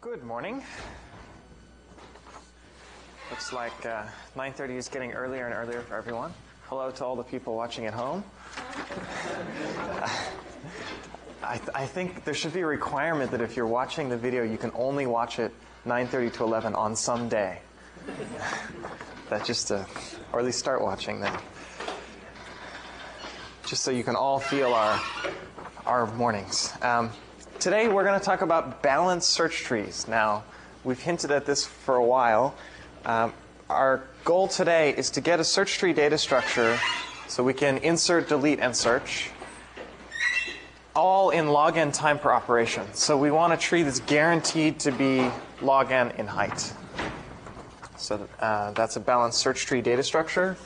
Good morning. Looks like 9:30 is getting earlier and earlier for everyone. Hello to all the people watching at home. I think there should be a requirement that if you're watching the video, you can only watch it 9:30 to 11 on some day. That just or at least start watching then. Just so you can all feel our mornings. Today we're going to talk about balanced search trees. Now, we've hinted at this for a while. Our goal today is to get a search tree data structure so we can insert, delete, and search, all in log n time per operation. So we want a tree that's guaranteed to be log n in height. So that's a balanced search tree data structure.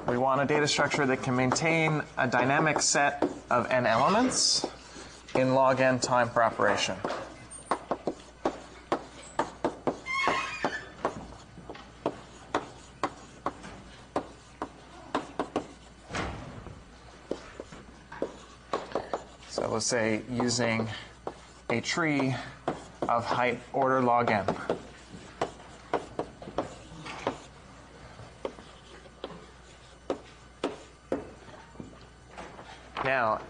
We want a data structure that can maintain a dynamic set of n elements in log n time per operation. So let's say using a tree of height order log n. Now,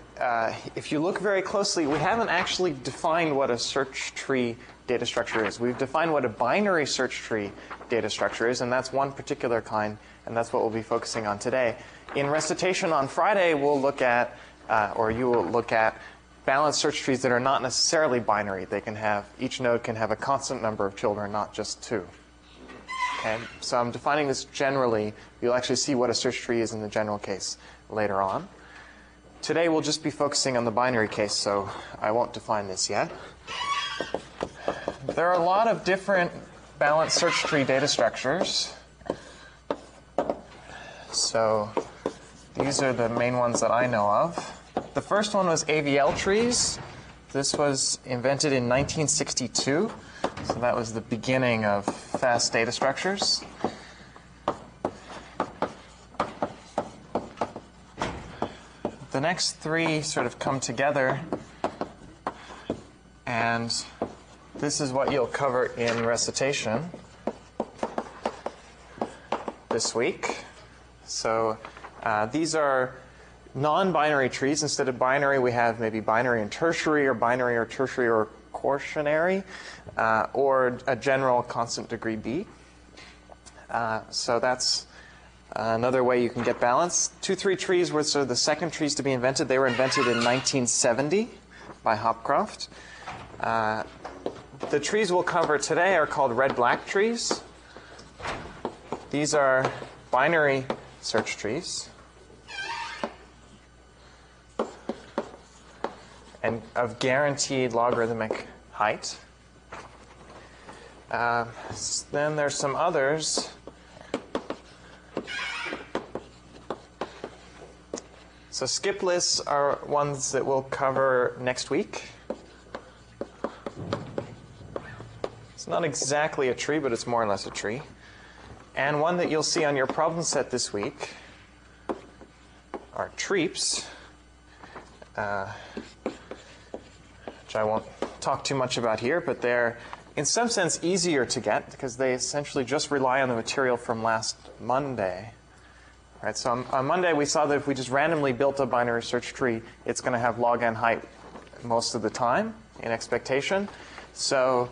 if you look very closely, we haven't actually defined what a search tree data structure is. We've defined what a binary search tree data structure is, and that's one particular kind, and that's what we'll be focusing on today. In recitation on Friday, we'll look at, or you will look at, balanced search trees that are not necessarily binary. They can have, each node can have a constant number of children, not just two. Okay, so I'm defining this generally. You'll actually see what a search tree is in the general case later on. Today we'll just be focusing on the binary case, so I won't define this yet. There are a lot of different balanced search tree data structures. So these are the main ones that I know of. The first one was AVL trees. This was invented in 1962, so that was the beginning of fast data structures. The next three sort of come together, and this is what you'll cover in recitation this week. So these are non-binary trees. Instead of binary, we have maybe binary and tertiary, or binary or tertiary or quaternary, or a general constant degree B. So that's another way you can get balance. 2-3 trees were sort of the second trees to be invented. They were invented in 1970 by Hopcroft. The trees we'll cover today are called red-black trees. These are binary search trees and of guaranteed logarithmic height. Then there's some others. So skip lists are ones that we'll cover next week. It's not exactly a tree, but it's more or less a tree. And one that you'll see on your problem set this week are treeps, which I won't talk too much about here, but they're in some sense easier to get because they essentially just rely on the material from last Monday. Right, so on Monday, we saw that if we just randomly built a binary search tree, it's going to have log n height most of the time in expectation. So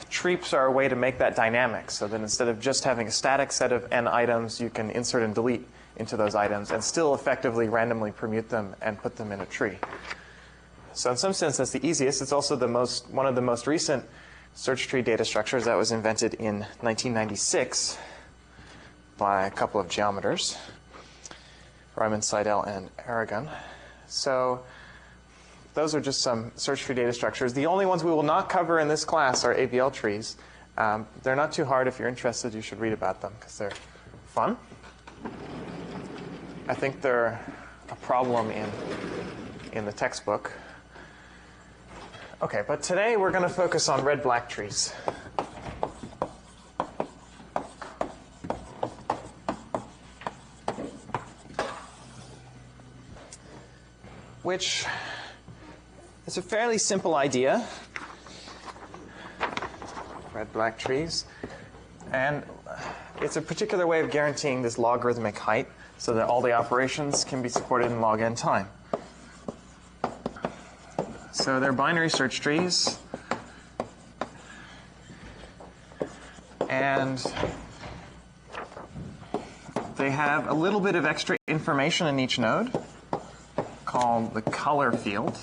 treeps are a way to make that dynamic, so that instead of just having a static set of n items, you can insert and delete into those items and still effectively randomly permute them and put them in a tree. So in some sense, that's the easiest. It's also one of the most recent search tree data structures that was invented in 1996. By a couple of geometers, Ryman, Seidel, and Aragon. So those are just some search tree data structures. The only ones we will not cover in this class are AVL trees. They're not too hard. If you're interested, you should read about them because they're fun. I think they're a problem in the textbook. Okay, but today we're going to focus on red-black trees. which is a fairly simple idea. Red-black trees. And it's a particular way of guaranteeing this logarithmic height so that all the operations can be supported in log n time. So they're binary search trees. And they have a little bit of extra information in each node called the color field.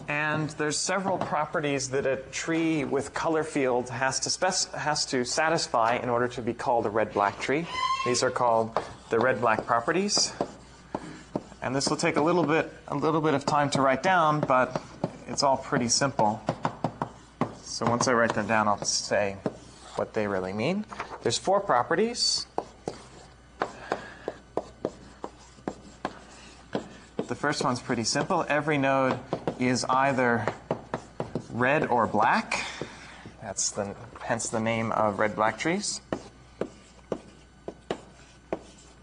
And there's several properties that a tree with color field has to satisfy in order to be called a red-black tree. These are called the red-black properties. And this will take a little bit of time to write down, but it's all pretty simple. So once I write them down, I'll say what they really mean. There's 4 properties. The first one's pretty simple. Every node is either red or black. That's hence the name of red-black trees.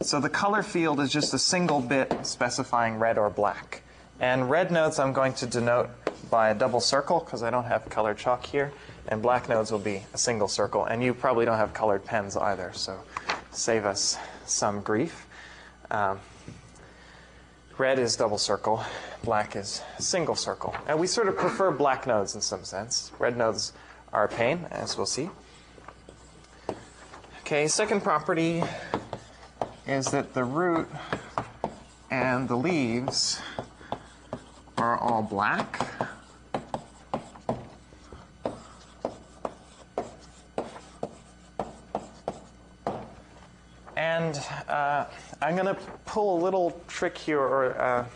So the color field is just a single bit specifying red or black. And red nodes I'm going to denote by a double circle because I don't have colored chalk here. And black nodes will be a single circle. And you probably don't have colored pens either, so save us some grief. Red is double circle, black is single circle. And we sort of prefer black nodes in some sense. Red nodes are a pain, as we'll see. Okay, second property is that the root and the leaves are all black. And I'm going to pull a little trick here, or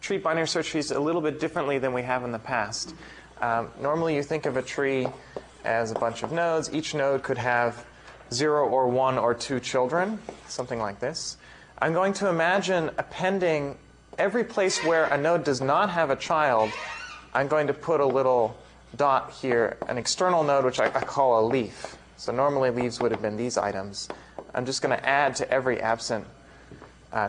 treat binary search trees a little bit differently than we have in the past. Normally you think of a tree as a bunch of nodes. Each node could have 0 or 1 or 2 children, something like this. I'm going to imagine appending every place where a node does not have a child. I'm going to put a little dot here, an external node which I call a leaf. So normally leaves would have been these items. I'm just going to add to every absent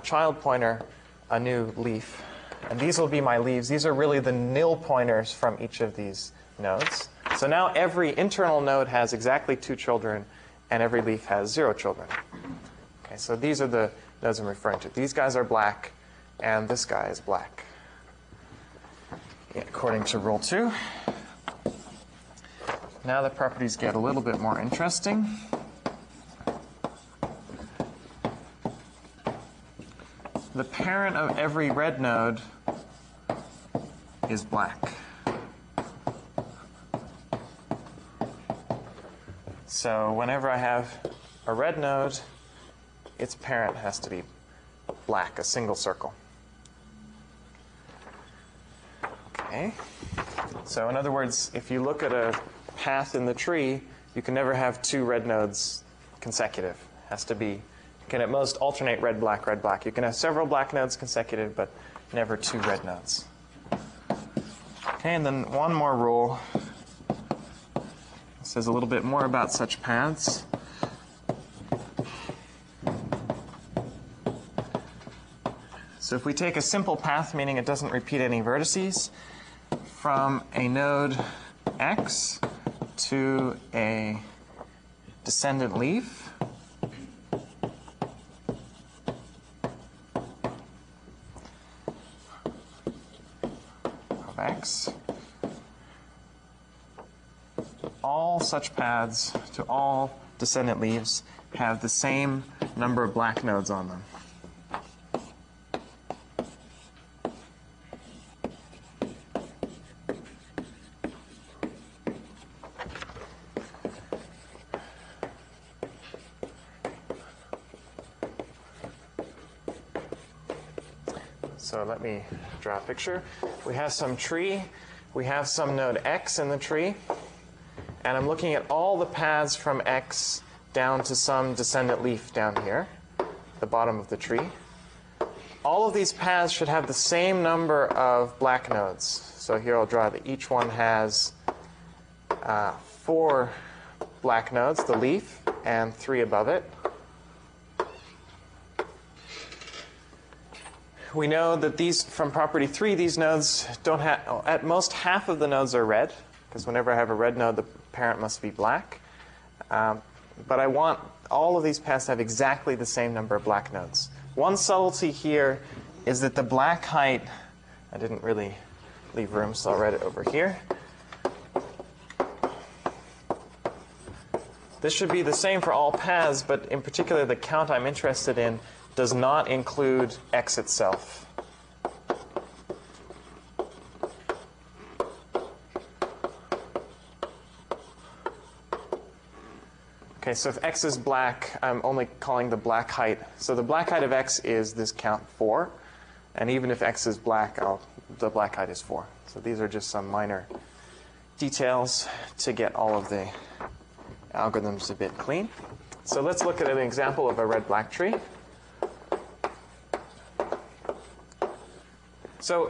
child pointer a new leaf. And these will be my leaves. These are really the nil pointers from each of these nodes. So now every internal node has exactly 2 children, and every leaf has 0 children. Okay, so these are the nodes I'm referring to. These guys are black, and this guy is black, according to rule 2. Now the properties get a little bit more interesting. The parent of every red node is black. So whenever I have a red node, its parent has to be black, a single circle. Okay. So in other words, if you look at a path in the tree, you can never have 2 red nodes consecutive. It has to be, you can at most alternate red, black, red, black. You can have several black nodes consecutive, but never 2 red nodes. Okay, and then one more rule. It says a little bit more about such paths. So if we take a simple path, meaning it doesn't repeat any vertices, from a node x to a descendant leaf, of x, all such paths to all descendant leaves have the same number of black nodes on them. So let me draw a picture. We have some tree. We have some node x in the tree. And I'm looking at all the paths from x down to some descendant leaf down here, the bottom of the tree. all of these paths should have the same number of black nodes. So here I'll draw that each one has 4 black nodes, the leaf, and 3 above it. We know that these, from property 3, these nodes don't have, at most half of the nodes are red, because whenever I have a red node, the parent must be black. But I want all of these paths to have exactly the same number of black nodes. One subtlety here is that the black height, I didn't really leave room, so I'll write it over here. This should be the same for all paths, but in particular, the count I'm interested in does not include x itself. Okay, so if x is black, I'm only calling the black height. So the black height of x is this count 4. And even if x is black, the black height is 4. So these are just some minor details to get all of the algorithms a bit clean. So let's look at an example of a red-black tree. So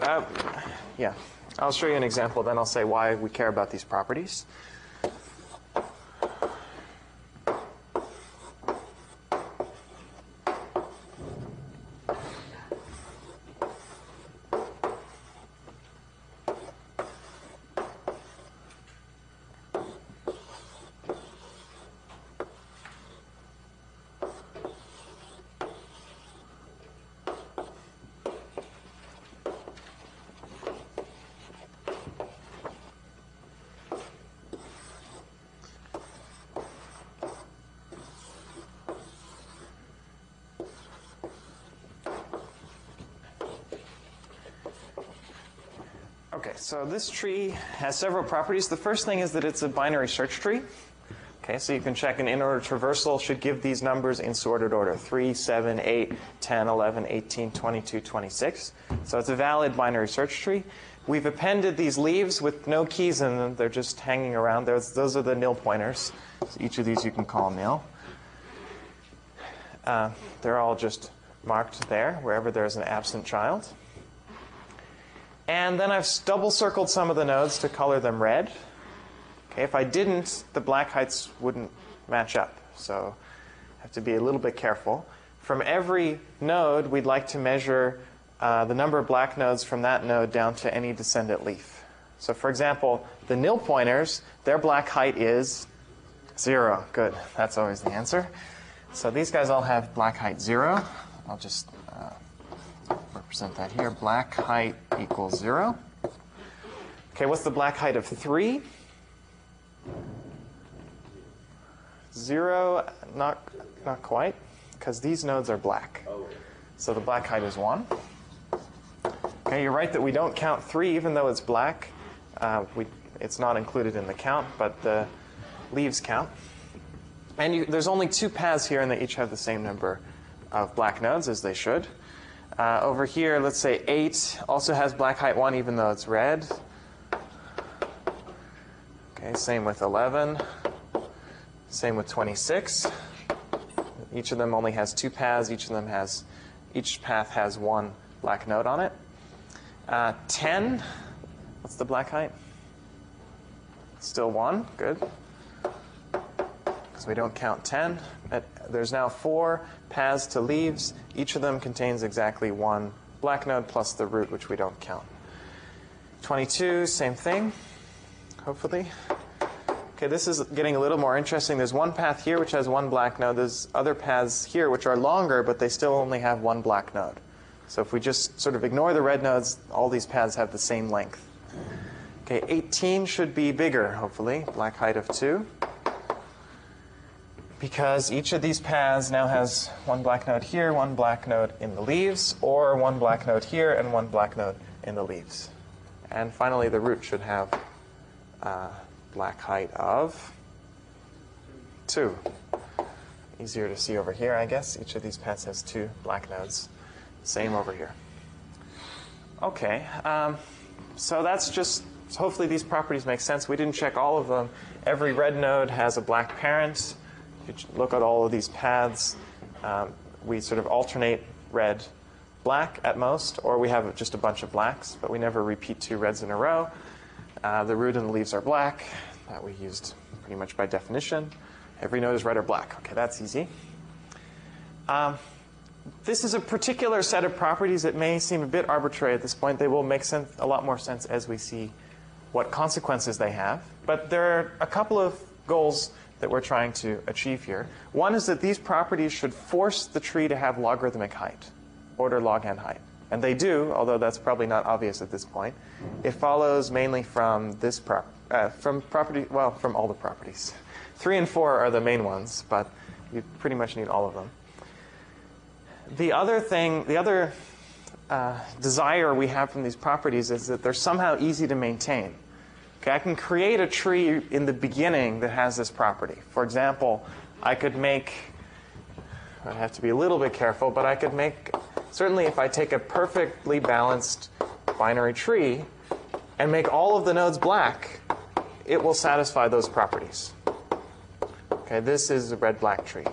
yeah, I'll show you an example, then I'll say why we care about these properties. Okay, so this tree has several properties. The first thing is that it's a binary search tree. Okay, so you can check an in-order traversal should give these numbers in sorted order: 3, 7, 8, 10, 11, 18, 22, 26. So it's a valid binary search tree. We've appended these leaves with no keys in them. They're just hanging around. Those are the nil pointers. So each of these you can call nil. They're all just marked there, wherever there's an absent child. And then I've double circled some of the nodes to color them red. Okay, if I didn't, the black heights wouldn't match up. So I have to be a little bit careful. From every node, we'd like to measure the number of black nodes from that node down to any descendant leaf. So for example, the nil pointers, their black height is 0. Good, that's always the answer. So these guys all have black height 0. I'll just represent that here. Black height equals 0. Okay, what's the black height of 3? 0, not quite, because these nodes are black. So the black height is 1. Okay, you're right that we don't count 3 even though it's black. It's not included in the count, but the leaves count. And there's only 2 paths here, and they each have the same number of black nodes, as they should. Over here, let's say 8 also has black height 1, even though it's red. Okay, same with 11. Same with 26. Each of them only has 2 paths. Each path has 1 black node on it. 10, what's the black height? Still 1, good. Because we don't count 10. There's now 4 paths to leaves. Each of them contains exactly 1 black node plus the root, which we don't count. 22, same thing, hopefully. Okay, this is getting a little more interesting. There's 1 path here which has 1 black node. There's other paths here which are longer, but they still only have 1 black node. So if we just sort of ignore the red nodes, all these paths have the same length. Okay, 18 should be bigger, hopefully, black height of 2. Because each of these paths now has 1 black node here, 1 black node in the leaves, or 1 black node here and 1 black node in the leaves. And finally, the root should have black height of 2. Easier to see over here, I guess. Each of these paths has 2 black nodes. Same over here. Okay, so that's just, hopefully these properties make sense. We didn't check all of them. Every red node has a black parent. If you look at all of these paths, we sort of alternate red black at most, or we have just a bunch of blacks, but we never repeat 2 reds in a row. The root and the leaves are black. That we used pretty much by definition. Every node is red or black. Okay, that's easy. This is a particular set of properties that may seem a bit arbitrary at this point. They will make sense, a lot more sense as we see what consequences they have. But there are a couple of goals that we're trying to achieve here. One is that these properties should force the tree to have logarithmic height, order log n height. And they do, although that's probably not obvious at this point. It follows mainly from this from all the properties. 3 and 4 are the main ones, but you pretty much need all of them. The other desire we have from these properties is that they're somehow easy to maintain. Okay, I can create a tree in the beginning that has this property. For example, I could make, I have to be a little bit careful, but I could make, certainly if I take a perfectly balanced binary tree and make all of the nodes black, it will satisfy those properties. Okay, this is a red-black tree.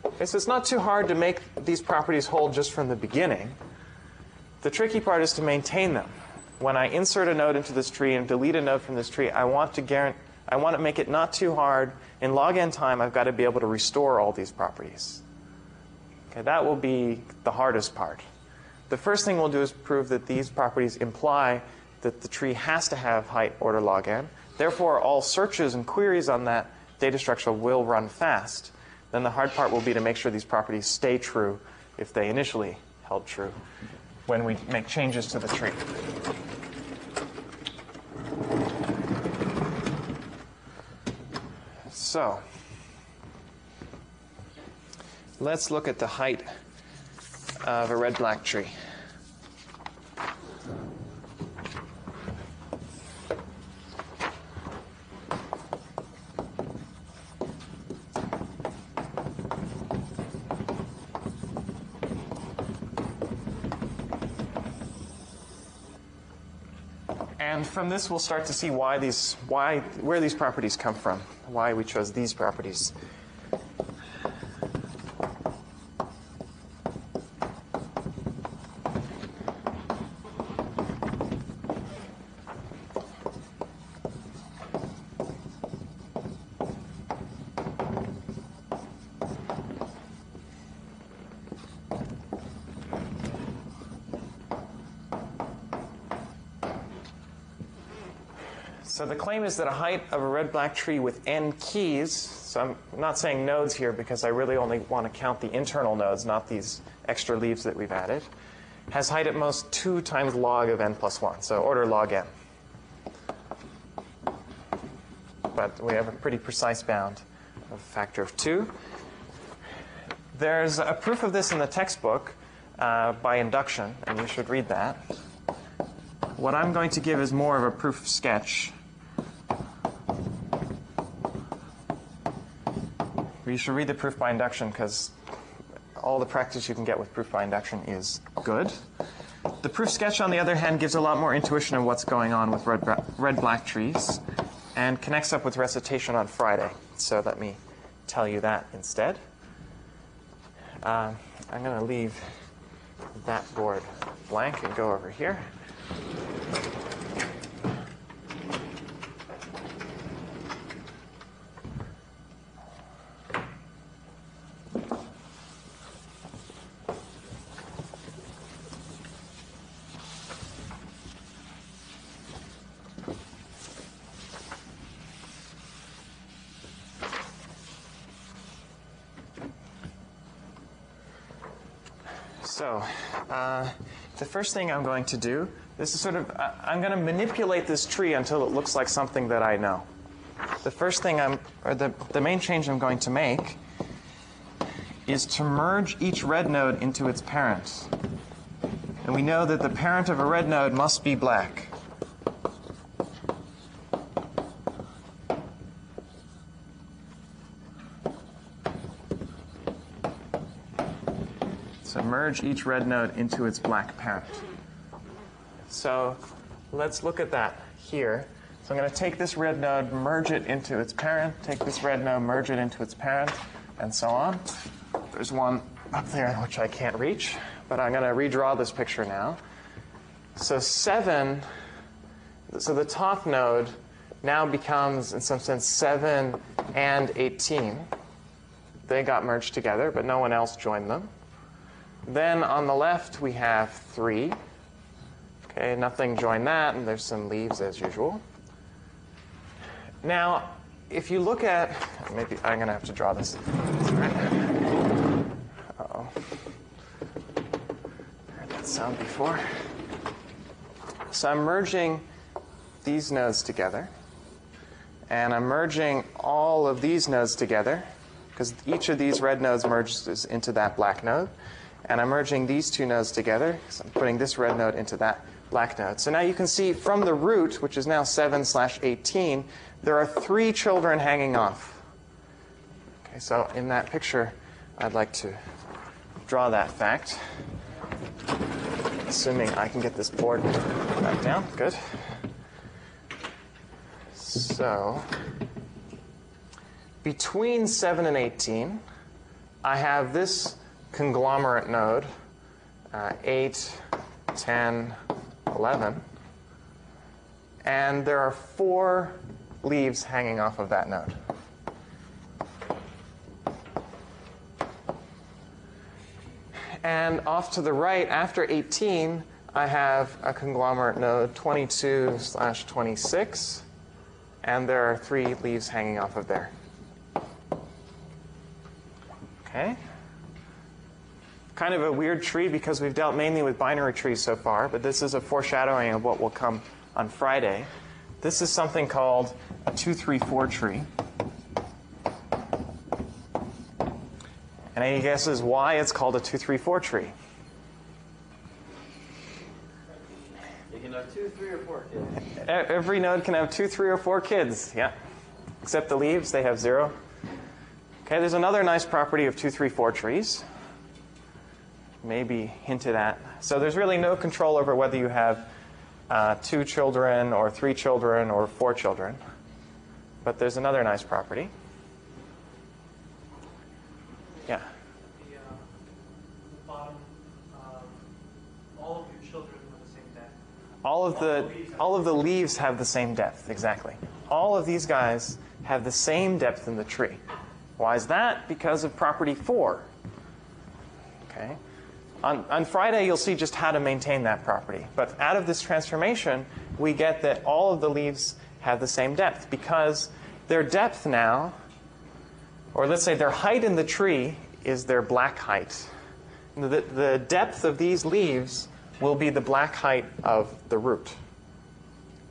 Okay, so it's not too hard to make these properties hold just from the beginning. The tricky part is to maintain them. When I insert a node into this tree and delete a node from this tree, I want to make it not too hard. In log n time, I've got to be able to restore all these properties. Okay, that will be the hardest part. The first thing we'll do is prove that these properties imply that the tree has to have height order log n. Therefore, all searches and queries on that data structure will run fast. Then the hard part will be to make sure these properties stay true if they initially held true when we make changes to the tree. So let's look at the height of a red-black tree. And from this, we'll start to see where these properties come from, why we chose these properties. So the claim is that a height of a red-black tree with n keys, so I'm not saying nodes here because I really only want to count the internal nodes, not these extra leaves that we've added, has height at most 2 times log of n plus 1, so order log n. But we have a pretty precise bound of a factor of 2. There's a proof of this in the textbook by induction, and you should read that. What I'm going to give is more of a proof sketch. You should read the proof by induction because all the practice you can get with proof by induction is good. The proof sketch, on the other hand, gives a lot more intuition of what's going on with red-black trees and connects up with recitation on Friday. So let me tell you that instead. I'm going to leave that board blank and go over here. So the first thing I'm going to do, this is sort of, I'm going to manipulate this tree until it looks like something that I know. The first thing the main change I'm going to make is to merge each red node into its parent. And we know that the parent of a red node must be black. So merge each red node into its black parent. So let's look at that here. So I'm going to take this red node, merge it into its parent, take this red node, merge it into its parent, and so on. There's one up there which I can't reach, but I'm going to redraw this picture now. So 7, so the top node now becomes, in some sense, 7 and 18. They got merged together, but no one else joined them. Then on the left, we have 3. Okay, nothing joined that, and there's some leaves as usual. Now, if you look at, maybe I'm going to have to draw this. Uh-oh. Heard that sound before. So I'm merging these nodes together. And I'm merging all of these nodes together, because each of these red nodes merges into that black node. And I'm merging these two nodes together, so I'm putting this red node into that black node. So now you can see from the root, which is now 7/18, there are 3 children hanging off. Okay, so in that picture, I'd like to draw that fact, assuming I can get this board back down. Good. So between 7 and 18, I have this conglomerate node, 8, 10, 11. And there are 4 leaves hanging off of that node. And off to the right, after 18, I have a conglomerate node, 22/26. And there are 3 leaves hanging off of there. Okay? Kind of a weird tree because we've dealt mainly with binary trees so far, but this is a foreshadowing of what will come on Friday. This is something called a 2-3-4 tree. And any guesses why it's called a 2-3-4 tree? You can have 2, 3, or 4 kids. Every node can have 2, 3, or 4 kids, yeah. Except the leaves, they have 0. Okay, there's another nice property of 2-3-4 trees. Maybe hinted at. So there's really no control over whether you have 2 children or 3 children or 4 children. But there's another nice property. Yeah. The bottom, all of your children have the same depth. All of the leaves have the same depth, exactly. All of these guys have the same depth in the tree. Why is that? Because of property 4. Okay. On Friday, you'll see just how to maintain that property. But out of this transformation, we get that all of the leaves have the same depth because their depth now, or let's say their height in the tree, is their black height. The depth of these leaves will be the black height of the root.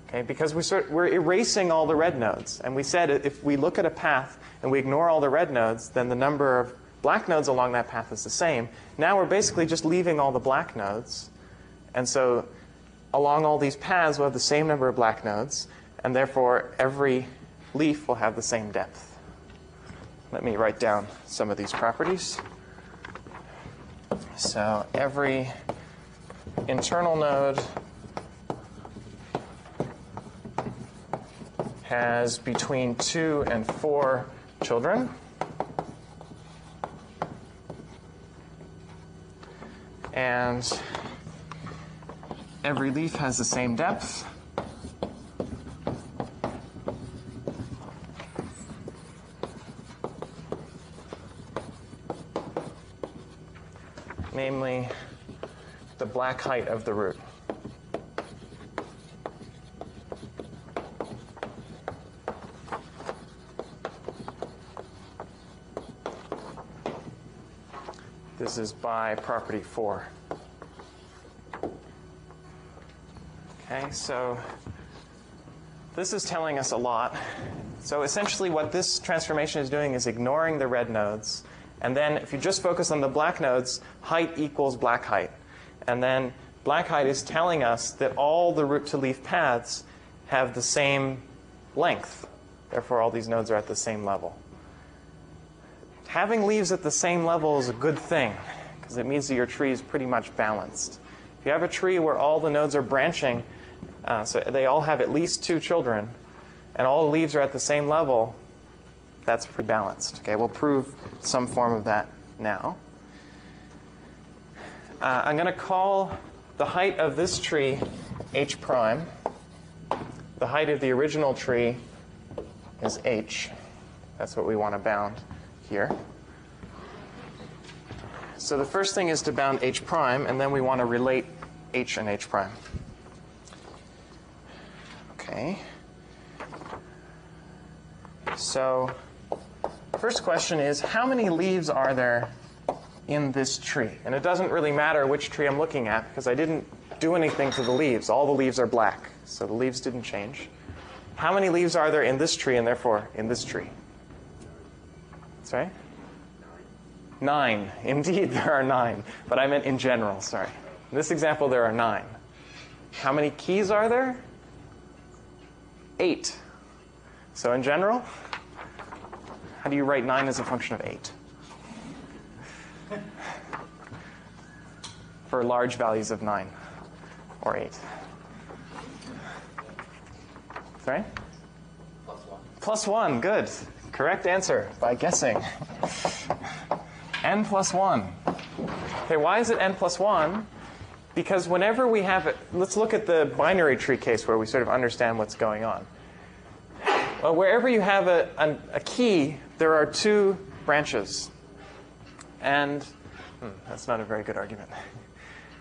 Okay, because we're erasing all the red nodes. And we said if we look at a path and we ignore all the red nodes, then the number of black nodes along that path is the same. Now we're basically just leaving all the black nodes. And so along all these paths, we'll have the same number of black nodes. And therefore, every leaf will have the same depth. Let me write down some of these properties. So every internal node has between 2 and 4 children. And every leaf has the same depth. Namely, the black height of the root. This is by property 4. Okay, so this is telling us a lot. So essentially what this transformation is doing is ignoring the red nodes. And then if you just focus on the black nodes, height equals black height. And then black height is telling us that all the root to leaf paths have the same length. Therefore, all these nodes are at the same level. Having leaves at the same level is a good thing, because it means that your tree is pretty much balanced. If you have a tree where all the nodes are branching, so they all have at least 2 children, and all the leaves are at the same level, that's pretty balanced. Okay, we'll prove some form of that now. I'm going to call the height of this tree h prime. The height of the original tree is h. That's what we want to bound here. So the first thing is to bound h prime, and then we want to relate h and h prime. Okay. So first question is, how many leaves are there in this tree? And it doesn't really matter which tree I'm looking at, because I didn't do anything to the leaves. All the leaves are black, so the leaves didn't change. How many leaves are there in this tree, and therefore in this tree? That's right? 9. Indeed, there are 9. But I meant in general, sorry. In this example, there are 9. How many keys are there? 8. So in general, how do you write 9 as a function of 8? For large values of 9 or 8. Sorry? Plus 1, good. Correct answer by guessing. N plus 1. Okay, why is it n plus 1? Because whenever we have it, let's look at the binary tree case where we sort of understand what's going on. Well, wherever you have a key, there are 2 branches. And that's not a very good argument.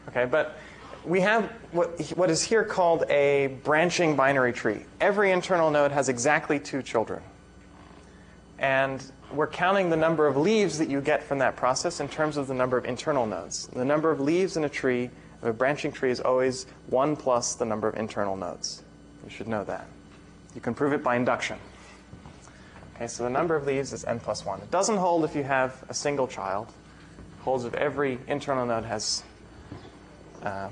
Okay, but we have what is here called a branching binary tree. Every internal node has exactly 2 children. And we're counting the number of leaves that you get from that process in terms of the number of internal nodes. The number of leaves in a tree, of a branching tree, is always 1 plus the number of internal nodes. You should know that. You can prove it by induction. Okay, so the number of leaves is n plus 1. It doesn't hold if you have a single child. It holds if every internal node has a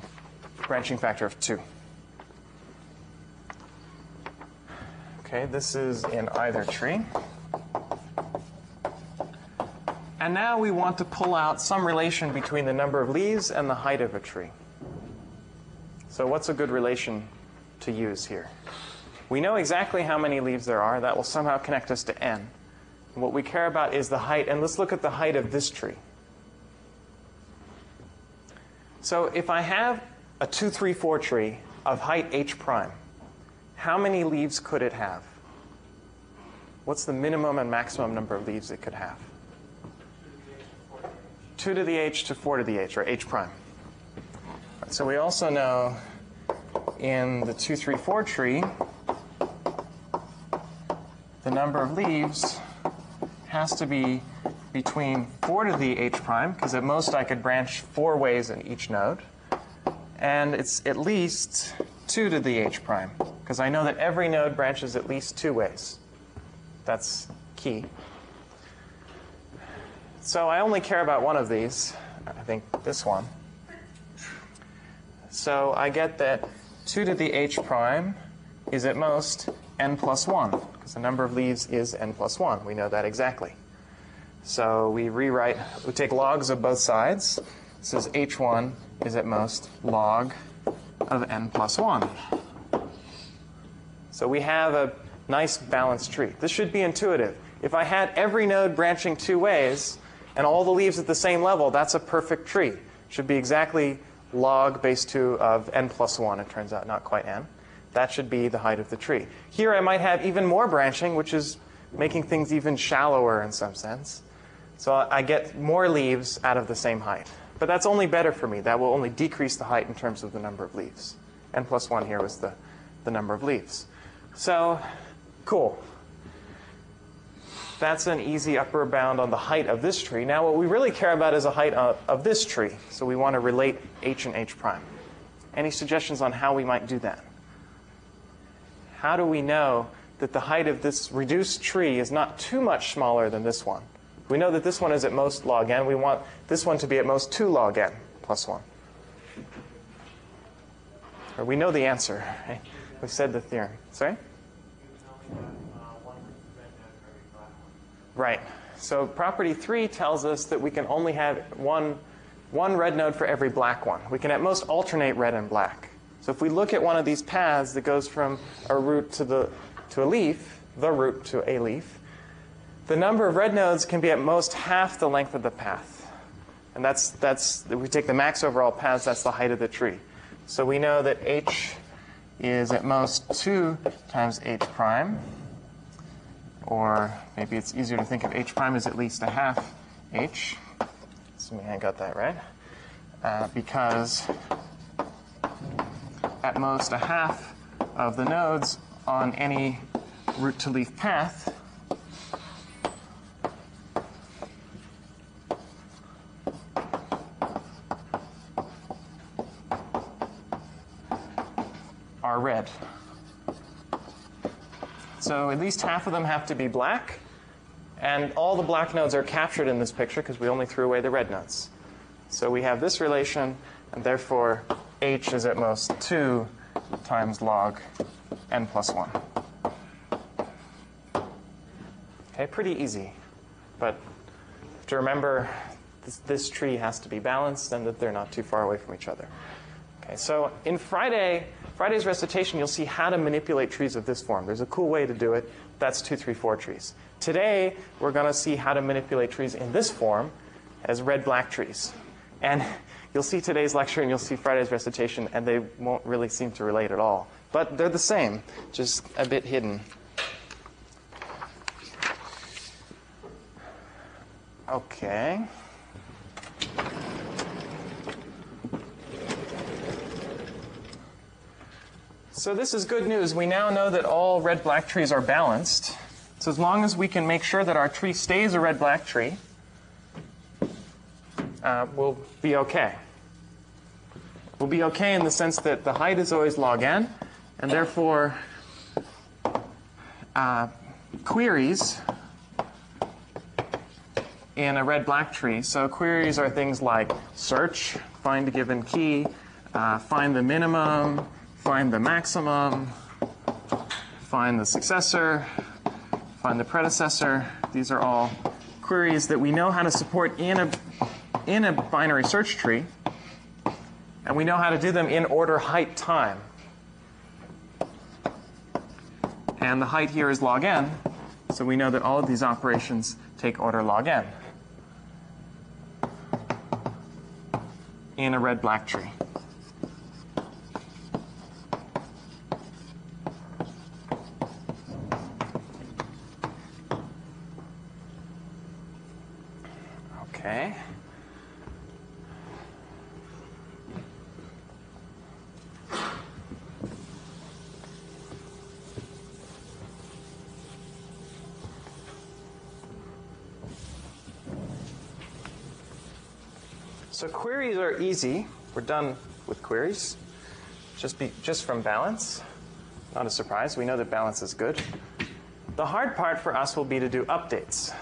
branching factor of 2. Okay, this is in either tree. And now we want to pull out some relation between the number of leaves and the height of a tree. So what's a good relation to use here? We know exactly how many leaves there are. That will somehow connect us to n. And what we care about is the height. And let's look at the height of this tree. So if I have a 2, 3, 4 tree of height h prime, how many leaves could it have? What's the minimum and maximum number of leaves it could have? 2 to the h to 4 to the h, or h prime. So we also know in the 2, 3, 4 tree, the number of leaves has to be between 4 to the h prime, because at most I could branch 4 ways in each node. And it's at least 2 to the h prime, because I know that every node branches at least 2 ways. That's key. So I only care about one of these, I think this one. So I get that 2 to the h prime is at most n plus 1, because the number of leaves is n plus 1. We know that exactly. So we take logs of both sides. This is h1 is at most log of n plus 1. So we have a nice balanced tree. This should be intuitive. If I had every node branching 2 ways and all the leaves at the same level, that's a perfect tree. It should be exactly log base 2 of n plus 1. It turns out not quite n. That should be the height of the tree. Here I might have even more branching, which is making things even shallower in some sense. So I get more leaves out of the same height. But that's only better for me. That will only decrease the height in terms of the number of leaves. N plus 1 here was the number of leaves. So, cool. That's an easy upper bound on the height of this tree. Now what we really care about is the height of this tree. So we want to relate h and h prime. Any suggestions on how we might do that? How do we know that the height of this reduced tree is not too much smaller than this one? We know that this one is at most log n. We want this one to be at most 2 log n plus 1. Or we know the answer, right? We've said the theorem. Sorry? Right. So property 3 tells us that we can only have one red node for every black one. We can at most alternate red and black. So if we look at one of these paths that goes from a root to a leaf, the root to a leaf, the number of red nodes can be at most half the length of the path. And that's if we take the max overall paths, that's the height of the tree. So we know that h is at most 2 times h prime. Or maybe it's easier to think of h prime as at least a half h. Assuming I got that right. Because at most a half of the nodes on any root to leaf path are red. So at least half of them have to be black, and all the black nodes are captured in this picture because we only threw away the red nodes. So we have this relation, and therefore h is at most 2 times log n plus 1. Okay, pretty easy. But to remember, this tree has to be balanced and that they're not too far away from each other. Okay, so in Friday's recitation, you'll see how to manipulate trees of this form. There's a cool way to do it. That's 2, 3, 4 trees. Today, we're going to see how to manipulate trees in this form as red-black trees. And you'll see today's lecture and you'll see Friday's recitation, and they won't really seem to relate at all. But they're the same, just a bit hidden. Okay. So this is good news. We now know that all red-black trees are balanced. So as long as we can make sure that our tree stays a red-black tree, we'll be okay. We'll be okay in the sense that the height is always log n, and therefore queries in a red-black tree. So queries are things like search, find a given key, find the minimum, find the maximum, find the successor, find the predecessor. These are all queries that we know how to support in a binary search tree, and we know how to do them in order height time. And the height here is log n, so we know that all of these operations take order log n in a red-black tree. Okay. So queries are easy. We're done with queries. Just from balance. Not a surprise. We know that balance is good. The hard part for us will be to do updates.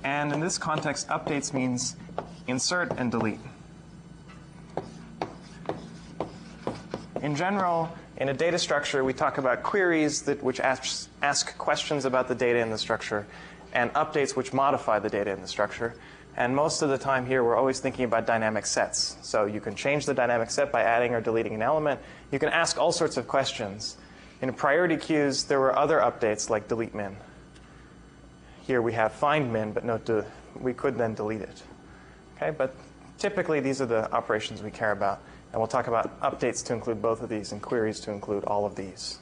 And in this context, updates means insert and delete. In general, in a data structure, we talk about queries which ask questions about the data in the structure, and updates which modify the data in the structure. And most of the time here, we're always thinking about dynamic sets. So you can change the dynamic set by adding or deleting an element. You can ask all sorts of questions. In priority queues, there were other updates like delete min. Here we have find min, but we could then delete it. Okay, but typically these are the operations we care about. And we'll talk about updates to include both of these and queries to include all of these,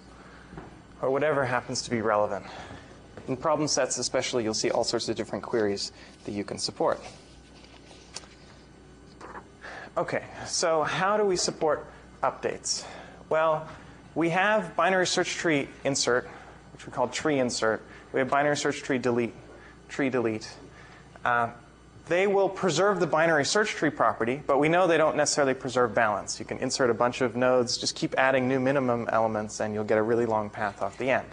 or whatever happens to be relevant. In problem sets especially, you'll see all sorts of different queries that you can support. Okay, so how do we support updates? Well, we have binary search tree insert, which we call tree insert. We have binary search tree delete, tree delete. They will preserve the binary search tree property, but we know they don't necessarily preserve balance. You can insert a bunch of nodes, just keep adding new minimum elements, and you'll get a really long path off the end.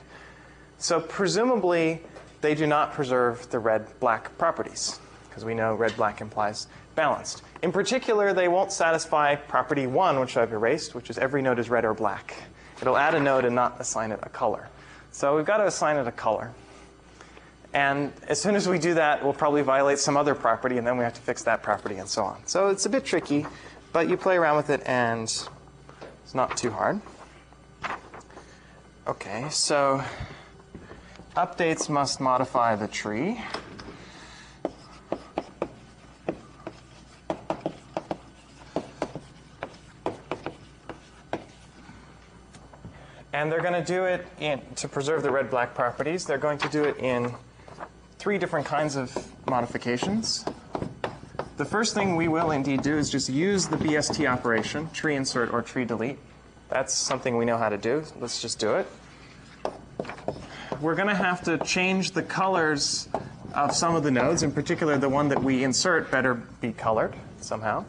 So presumably, they do not preserve the red-black properties, because we know red-black implies balanced. In particular, they won't satisfy property 1, which I've erased, which is every node is red or black. It'll add a node and not assign it a color. So we've got to assign it a color. And as soon as we do that, we'll probably violate some other property, and then we have to fix that property and so on. So it's a bit tricky, but you play around with it and It's not too hard. Okay, so updates must modify the tree. And they're going to do it to preserve the red-black properties. They're going to do it in 3 different kinds of modifications. The first thing we will indeed do is just use the BST operation, tree insert or tree delete. That's something we know how to do. Let's just do it. We're going to have to change the colors of some of the nodes. In particular, the one that we insert better be colored somehow.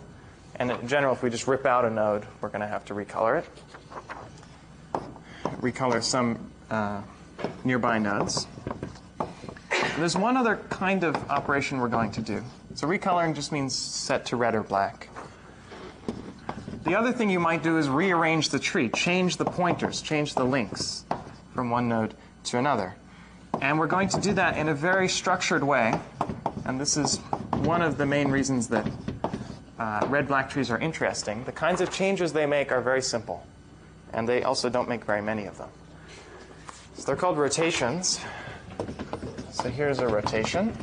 And in general, if we just rip out a node, we're going to have to recolor it. Recolor some nearby nodes. There's one other kind of operation we're going to do. So recoloring just means set to red or black. The other thing you might do is rearrange the tree, change the pointers, change the links from one node to another. And we're going to do that in a very structured way. And this is one of the main reasons that red-black trees are interesting. The kinds of changes they make are very simple. And they also don't make very many of them. So they're called rotations. So here's a rotation.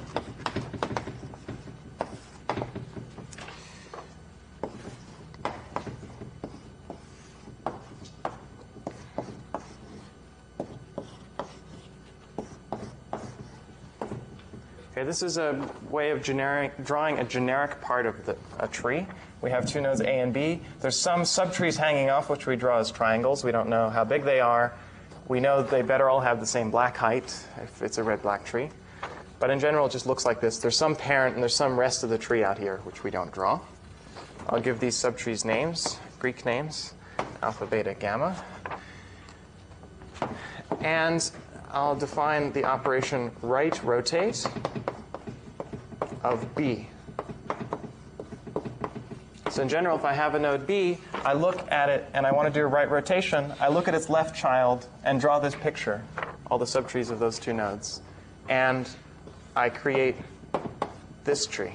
Okay, this is a way of drawing a generic part of a tree. We have 2 nodes A and B. There's some subtrees hanging off, which we draw as triangles. We don't know how big they are. We know they better all have the same black height if it's a red-black tree. But in general, it just looks like this. There's some parent and there's some rest of the tree out here, which we don't draw. I'll give these subtrees names, Greek names, alpha, beta, gamma. And I'll define the operation right rotate of B. So in general, if I have a node B, I look at it and I want to do a right rotation. I look at its left child and draw this picture, all the subtrees of those 2 nodes. And I create this tree.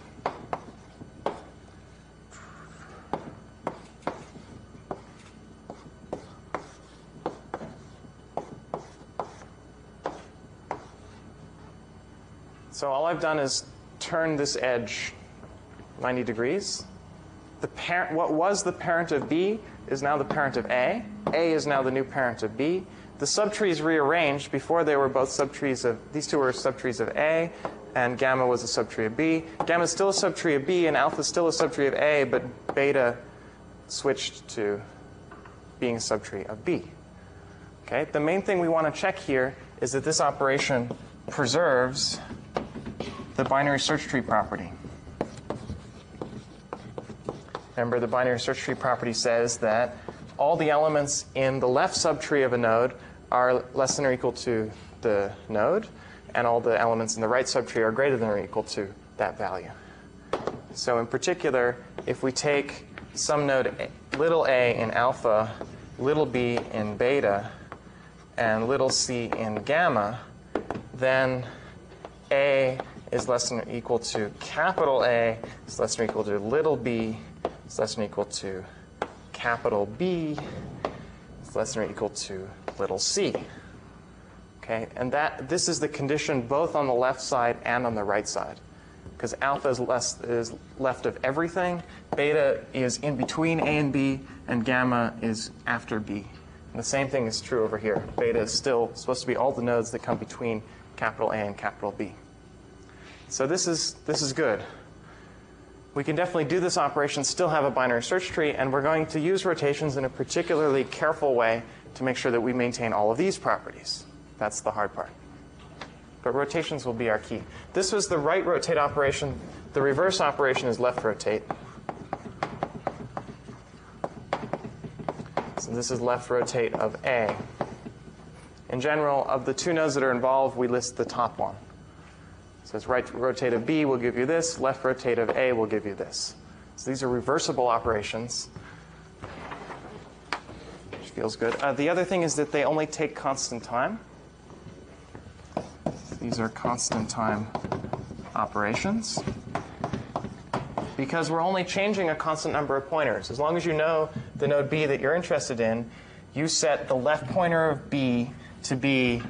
So all I've done is turn this edge 90 degrees. What was the parent of B is now the parent of A. A is now the new parent of B. The subtrees rearranged. Before they were both subtrees of, these 2 were subtrees of A, and gamma was a subtree of B. Gamma is still a subtree of B, and alpha is still a subtree of A, but beta switched to being a subtree of B. Okay? The main thing we want to check here is that this operation preserves the binary search tree property. Remember, the binary search tree property says that all the elements in the left subtree of a node are less than or equal to the node, and all the elements in the right subtree are greater than or equal to that value. So in particular, if we take some node little a in alpha, little b in beta, and little c in gamma, then A is less than or equal to capital A, is less than or equal to little b, is less than or equal to capital B, is less than or equal to little c. Okay, and this is the condition both on the left side and on the right side. Because alpha is left of everything, beta is in between A and B, and gamma is after B. And the same thing is true over here. Beta is still supposed to be all the nodes that come between capital A and capital B. So this is good. We can definitely do this operation, still have a binary search tree, and we're going to use rotations in a particularly careful way to make sure that we maintain all of these properties. That's the hard part. But rotations will be our key. This was the right rotate operation. The reverse operation is left rotate. So this is left rotate of A. In general, of the 2 nodes that are involved, we list the top one. So it's right rotate of B will give you this. Left rotate of A will give you this. So these are reversible operations, which feels good. The other thing is that they only take constant time. These are constant time operations because we're only changing a constant number of pointers. As long as you know the node B that you're interested in, you set the left pointer of B to be,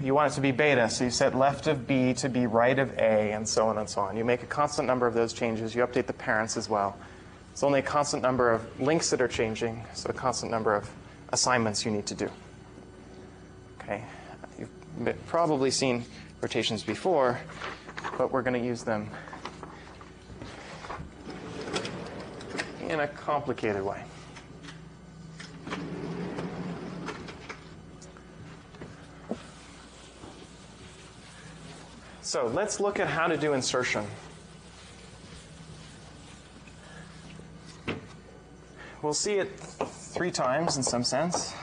you want it to be beta, so you set left of B to be right of A, and so on and so on. You make a constant number of those changes. You update the parents as well. It's only a constant number of links that are changing, so a constant number of assignments you need to do. Okay, you've probably seen rotations before, but we're going to use them in a complicated way. So let's look at how to do insertion. We'll see it 3 times in some sense.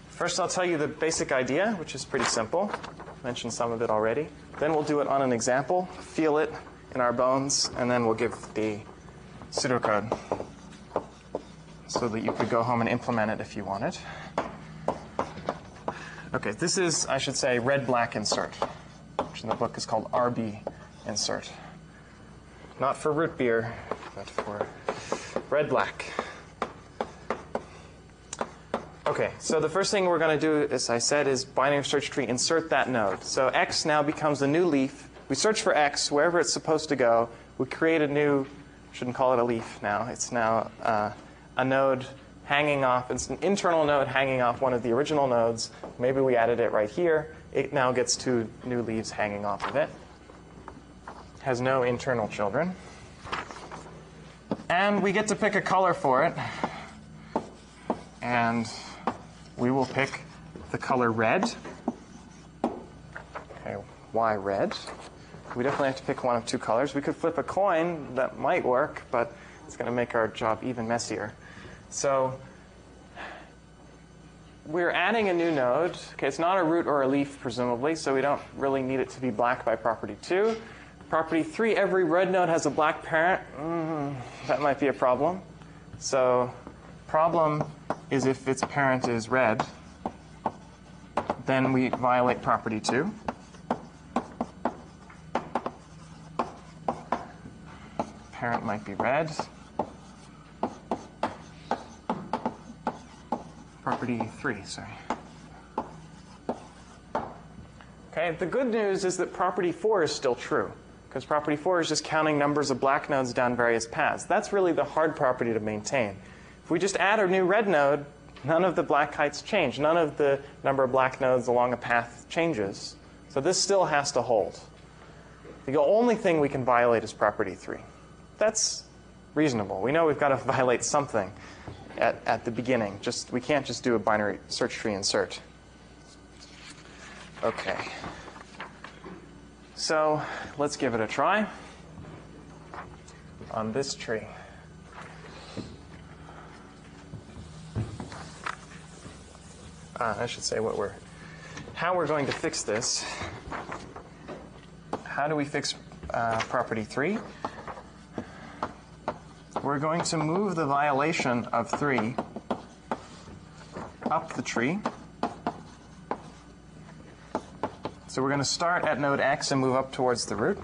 First, I'll tell you the basic idea, which is pretty simple. I mentioned some of it already. Then we'll do it on an example, feel it in our bones, and then we'll give the pseudocode so that you could go home and implement it if you wanted. Okay, this is, I should say, red-black insert, which in the book is called RB insert. Not for root beer, but for red-black. Okay, so the first thing we're going to do, as I said, is binary search tree, insert that node. So X now becomes a new leaf. We search for X wherever it's supposed to go. We create a new, shouldn't call it a leaf now. It's now a node hanging off. It's an internal node hanging off one of the original nodes. Maybe we added it right here. It now gets 2 new leaves hanging off of it. Has no internal children. And we get to pick a color for it. And we will pick the color red. Okay, why red? We definitely have to pick one of 2 colors. We could flip a coin. That might work, but it's going to make our job even messier. So we're adding a new node. Okay, it's not a root or a leaf, presumably, so we don't really need it to be black by property 2. Property 3, every red node has a black parent. That might be a problem. So problem is if its parent is red, then we violate property 2. Parent might be red. Property 3, sorry. Okay, the good news is that property 4 is still true, because property 4 is just counting numbers of black nodes down various paths. That's really the hard property to maintain. If we just add a new red node, none of the black heights change. None of the number of black nodes along a path changes. So this still has to hold. The only thing we can violate is property 3. That's reasonable. We know we've got to violate something at the beginning. We can't just do a binary search tree insert. Okay. So let's give it a try on this tree. I should say how we're going to fix this. How do we fix property 3? We're going to move the violation of 3 up the tree. So we're going to start at node X and move up towards the root.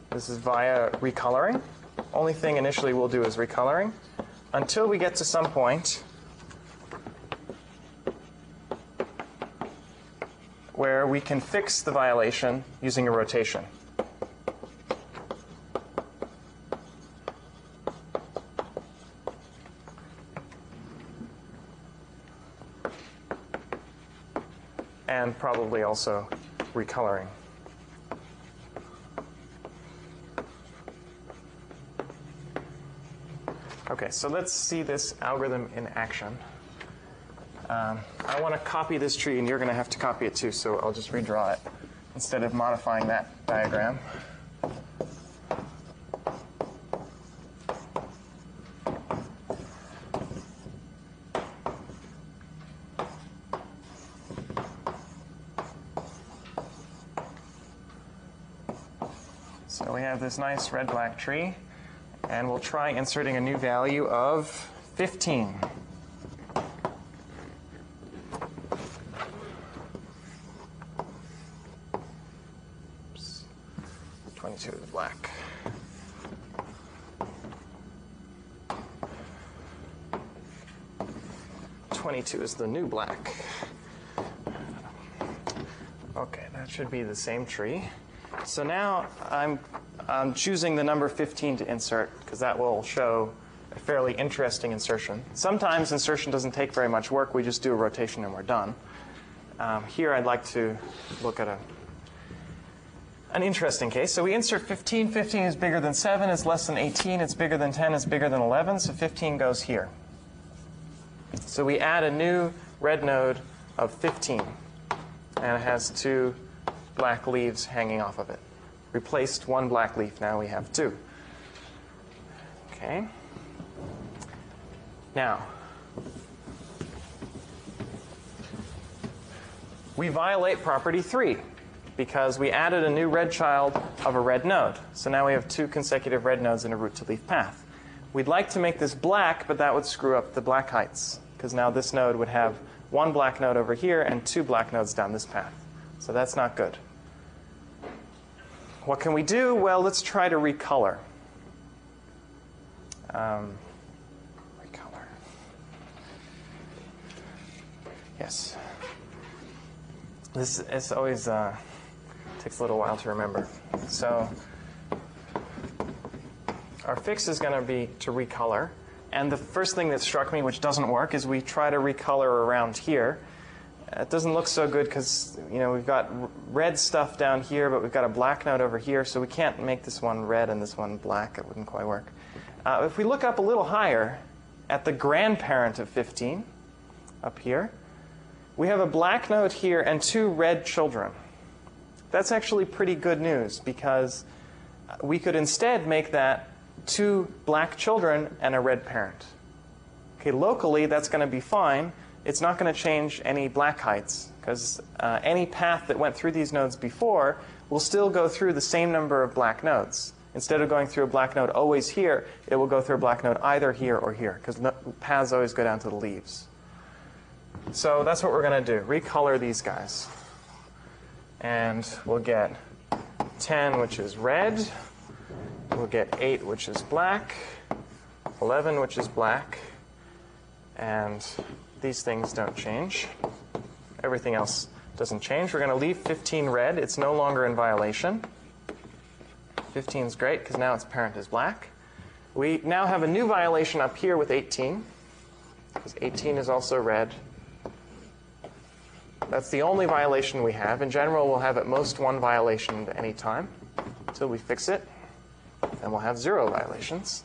This is via recoloring. Only thing initially we'll do is recoloring until we get to some point where we can fix the violation using a rotation. And probably also recoloring. Okay, so let's see this algorithm in action. I want to copy this tree, and you're going to have to copy it too, so I'll just redraw it instead of modifying that diagram. So we have this nice red-black tree, and we'll try inserting a new value of 15. 22 is black. '22 is the new black. Okay, that should be the same tree. So now I'm choosing the number 15 to insert because that will show a fairly interesting insertion. Sometimes insertion doesn't take very much work. We just do a rotation and we're done. Here I'd like to look at an interesting case. So we insert 15. 15 is bigger than 7. It's less than 18. It's bigger than 10. It's bigger than 11. So 15 goes here. So we add a new red node of 15. And it has 2 black leaves hanging off of it. Replaced 1 black leaf. Now we have 2. Okay. Now, we violate property 3 because we added a new red child of a red node. So now we have 2 consecutive red nodes in a root-to-leaf path. We'd like to make this black, but that would screw up the black heights because now this node would have 1 black node over here and 2 black nodes down this path. So that's not good. What can we do? Well, let's try to recolor. Yes. This always takes a little while to remember. So our fix is going to be to recolor. And the first thing that struck me, which doesn't work, is we try to recolor around here. It doesn't look so good because we've got red stuff down here, but we've got a black node over here, so we can't make this one red and this one black. It wouldn't quite work. If we look up a little higher at the grandparent of 15, up here, we have a black node here and 2 red children. That's actually pretty good news because we could instead make that 2 black children and a red parent. Okay, locally that's going to be fine. It's not going to change any black heights because any path that went through these nodes before will still go through the same number of black nodes. Instead of going through a black node always here, it will go through a black node either here or here because paths always go down to the leaves. So that's what we're going to do. Recolor these guys. And we'll get 10, which is red. We'll get 8, which is black. 11, which is black. And these things don't change. Everything else doesn't change. We're going to leave 15 red. It's no longer in violation. 15 is great because now its parent is black. We now have a new violation up here with 18 because 18 is also red. That's the only violation we have. In general, we'll have at most 1 violation at any time until we fix it. Then we'll have 0 violations.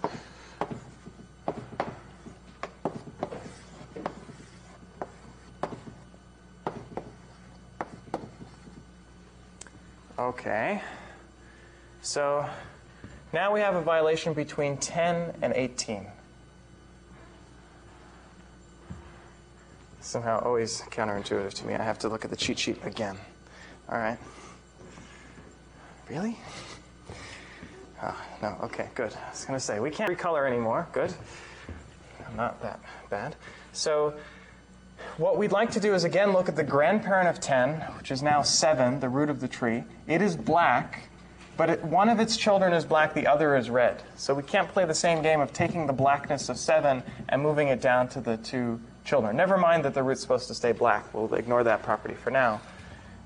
Okay. So now we have a violation between 10 and 18. Somehow always counterintuitive to me. I have to look at the cheat sheet again. All right. Really? Oh, no. Okay, good. I was going to say, we can't recolor anymore. Good. Not that bad. So what we'd like to do is, again, look at the grandparent of 10, which is now 7, the root of the tree. It is black, but one of its children is black, the other is red. So we can't play the same game of taking the blackness of 7 and moving it down to the 2 children. Never mind that the root's supposed to stay black. We'll ignore that property for now.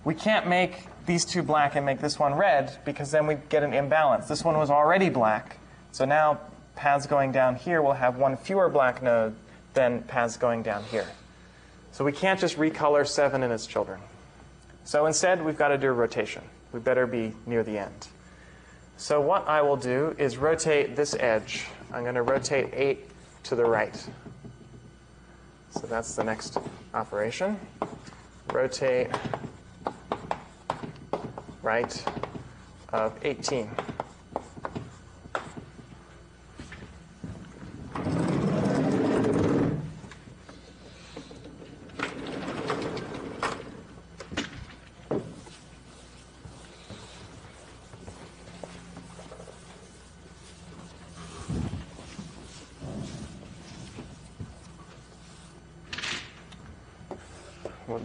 We can't make these 2 black and make this one red because then we get an imbalance. This one was already black. So now paths going down here will have 1 fewer black node than paths going down here. So we can't just recolor 7 and its children. So instead, we've got to do a rotation. We better be near the end. So what I will do is rotate this edge. I'm going to rotate 8 to the right. So that's the next operation. Rotate right of 18.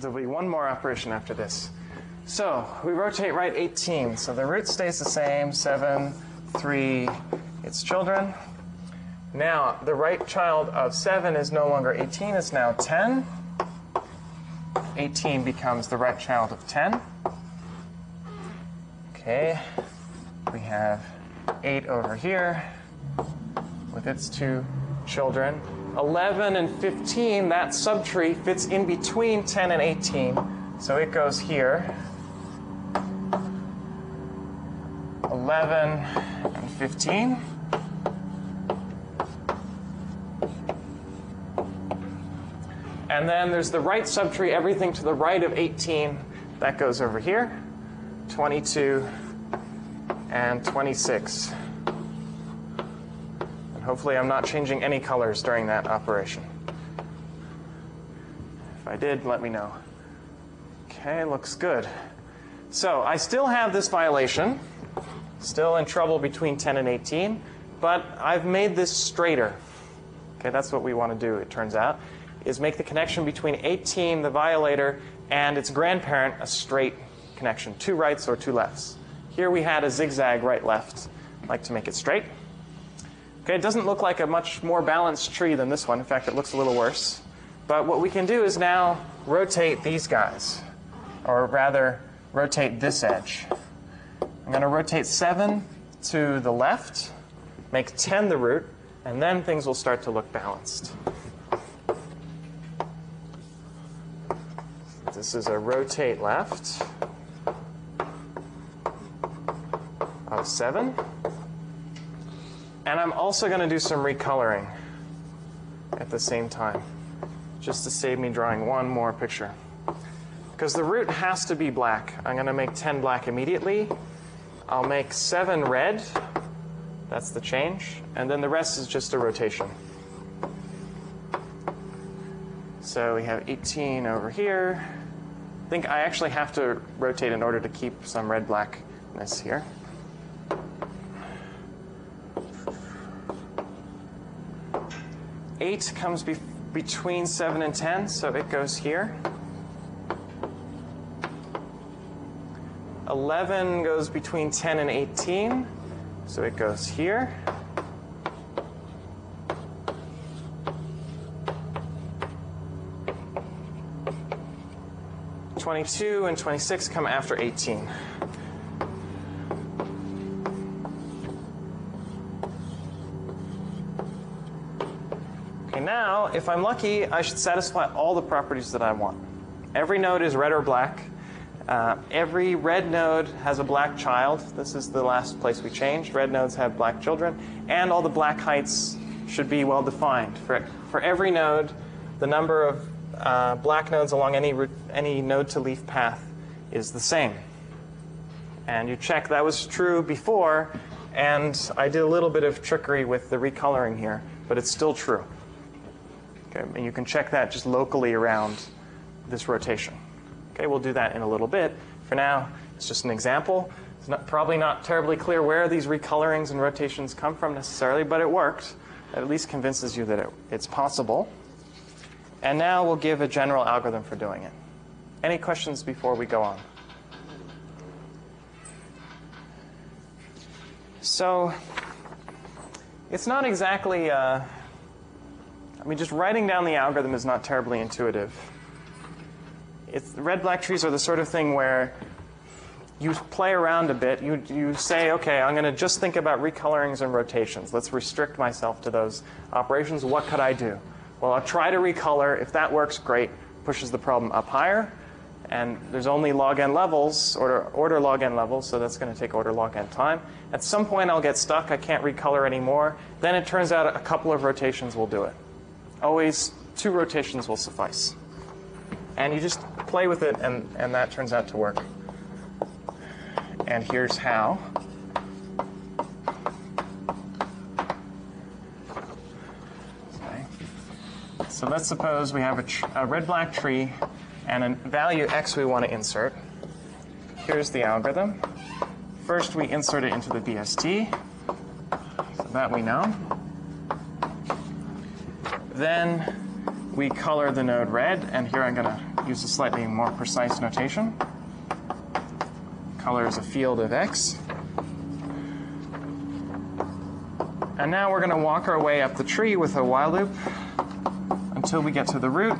There'll be one more operation after this. So we rotate right 18. So the root stays the same, 7, 3, its children. Now, the right child of 7 is no longer 18, it's now 10. 18 becomes the right child of 10. Okay, we have 8 over here with its 2 children. 11 and 15, that subtree fits in between 10 and 18, so it goes here. 11 and 15. And then there's the right subtree, everything to the right of 18, that goes over here. 22 and 26. And hopefully I'm not changing any colors during that operation. If I did, let me know. Okay, looks good. So I still have this violation, still in trouble between 10 and 18, but I've made this straighter. Okay, that's what we want to do, it turns out, is make the connection between 18, the violator, and its grandparent a straight connection, 2 rights or 2 lefts. Here we had a zigzag right-left. I'd like to make it straight. Okay, it doesn't look like a much more balanced tree than this one. In fact, it looks a little worse. But what we can do is now rotate these guys, or rather, rotate this edge. I'm going to rotate 7 to the left, make 10 the root, and then things will start to look balanced. This is a rotate left of 7. And I'm also going to do some recoloring at the same time, just to save me drawing one more picture. Because the root has to be black. I'm going to make 10 black immediately. I'll make 7 red. That's the change. And then the rest is just a rotation. So we have 18 over here. I think I actually have to rotate in order to keep some red-blackness here. Eight comes between 7 and 10, so it goes here. 11 goes between 10 and 18, so it goes here. 22 and 26 come after 18. Okay, now, if I'm lucky, I should satisfy all the properties that I want. Every node is red or black. Every red node has a black child. This is the last place we changed. Red nodes have black children. And all the black heights should be well defined. For every node, the number of black nodes along any node-to-leaf path is the same. And you check that was true before, and I did a little bit of trickery with the recoloring here, but it's still true. Okay, and you can check that just locally around this rotation. Okay, we'll do that in a little bit. For now, it's just an example. It's probably not terribly clear where these recolorings and rotations come from necessarily, but it worked. It at least convinces you that it's possible. And now we'll give a general algorithm for doing it. Any questions before we go on? So it's not exactly, just writing down the algorithm is not terribly intuitive. Red-black trees are the sort of thing where you play around a bit. You say, OK, I'm going to just think about recolorings and rotations. Let's restrict myself to those operations. What could I do? Well, I'll try to recolor. If that works, great. Pushes the problem up higher. And there's only log n levels, order log n levels, so that's going to take order log n time. At some point, I'll get stuck. I can't recolor anymore. Then it turns out a couple of rotations will do it. Always 2 rotations will suffice. And you just play with it, and that turns out to work. And here's how. So let's suppose we have a red-black tree and a value x we want to insert. Here's the algorithm. First, we insert it into the DST. So that we know. Then we color the node red. And here I'm going to use a slightly more precise notation. color is a field of x. And now we're going to walk our way up the tree with a while loop until we get to the root,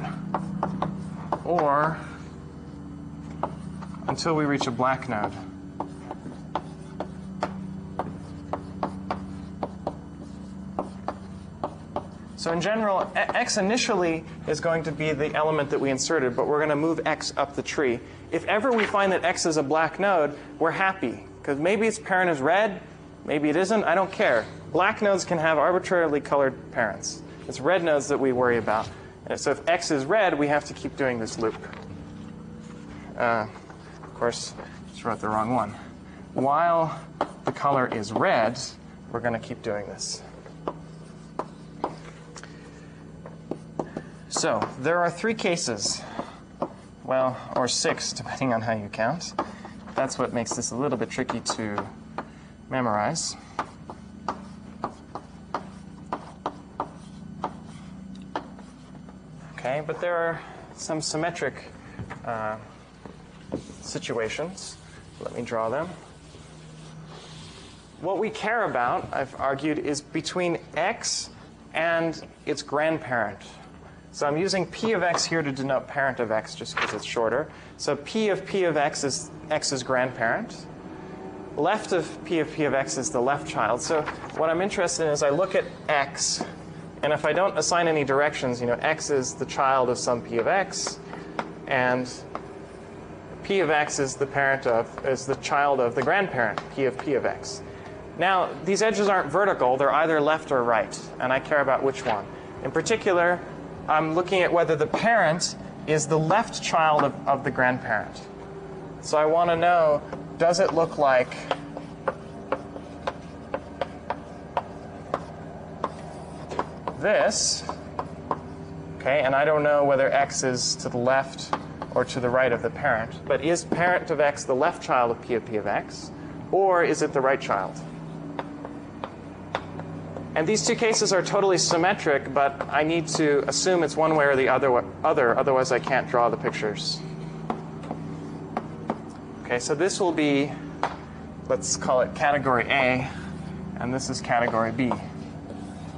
or until we reach a black node. So in general, x initially is going to be the element that we inserted, but we're going to move x up the tree. If ever we find that x is a black node, we're happy, because maybe its parent is red, maybe it isn't, I don't care. Black nodes can have arbitrarily colored parents. It's red nodes that we worry about. And so if x is red, we have to keep doing this loop. Of course, just wrote the wrong one. While the color is red, we're going to keep doing this. So there are 3 cases, well, or 6, depending on how you count. That's what makes this a little bit tricky to memorize. Okay, but there are some symmetric situations. Let me draw them. What we care about, I've argued, is between x and its grandparent. So I'm using p of x here to denote parent of x just because it's shorter. So p of x is x's grandparent. Left of p of x is the left child. So what I'm interested in is I look at x, and if I don't assign any directions, x is the child of some p of x, and p of x is the child of the grandparent, p of x. Now, these edges aren't vertical. They're either left or right, and I care about which one. In particular, I'm looking at whether the parent is the left child of the grandparent. So I want to know, does it look like this? Okay, and I don't know whether x is to the left or to the right of the parent. But is parent of x the left child of p of x, or is it the right child? And these 2 cases are totally symmetric, but I need to assume it's one way or the other, otherwise I can't draw the pictures. Okay, so this will be, let's call it category A, and this is category B.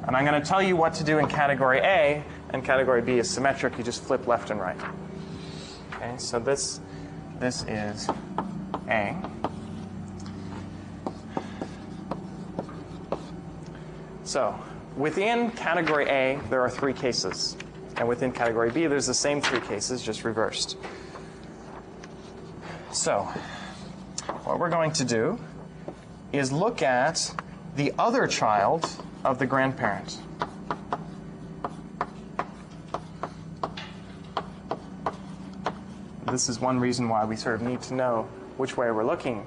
And I'm going to tell you what to do in category A, and category B is symmetric. You just flip left and right. Okay, so this is A. So within category A, there are 3 cases. And within category B, there's the same 3 cases, just reversed. So what we're going to do is look at the other child of the grandparent. This is one reason why we sort of need to know which way we're looking.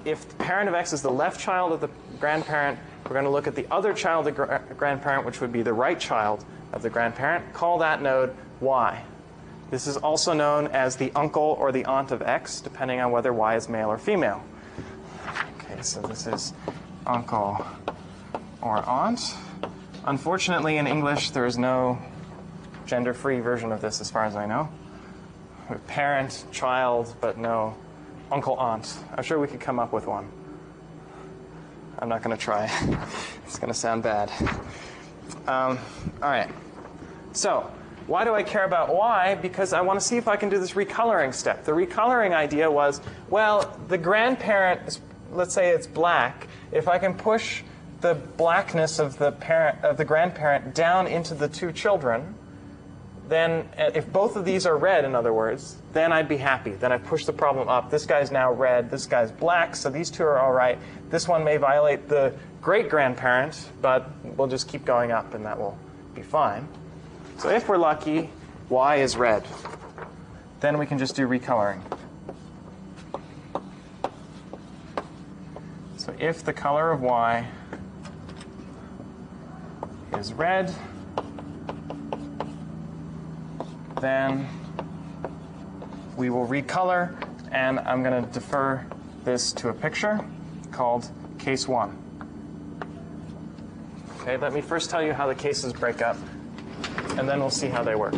If the parent of x is the left child of the grandparent, we're going to look at the other child of the grandparent, which would be the right child of the grandparent. Call that node y. This is also known as the uncle or the aunt of x, depending on whether y is male or female. Okay, so this is uncle or aunt. Unfortunately, in English, there is no gender-free version of this as far as I know. Parent, child, but no uncle, aunt. I'm sure we could come up with one. I'm not going to try. It's going to sound bad. All right. So why do I care about y? Because I want to see if I can do this recoloring step. The recoloring idea was, well, the grandparent, let's say it's black. If I can push the blackness of the grandparent down into the 2 children, then if both of these are red, in other words, then I'd be happy. Then I push the problem up. This guy's now red. This guy's black. So these 2 are all right. This one may violate the great-grandparent, but we'll just keep going up, and that will be fine. So if we're lucky, y is red. Then we can just do recoloring. So if the color of y is red, then we will recolor, and I'm going to defer this to a picture called case 1. Okay, let me first tell you how the cases break up, and then we'll see how they work.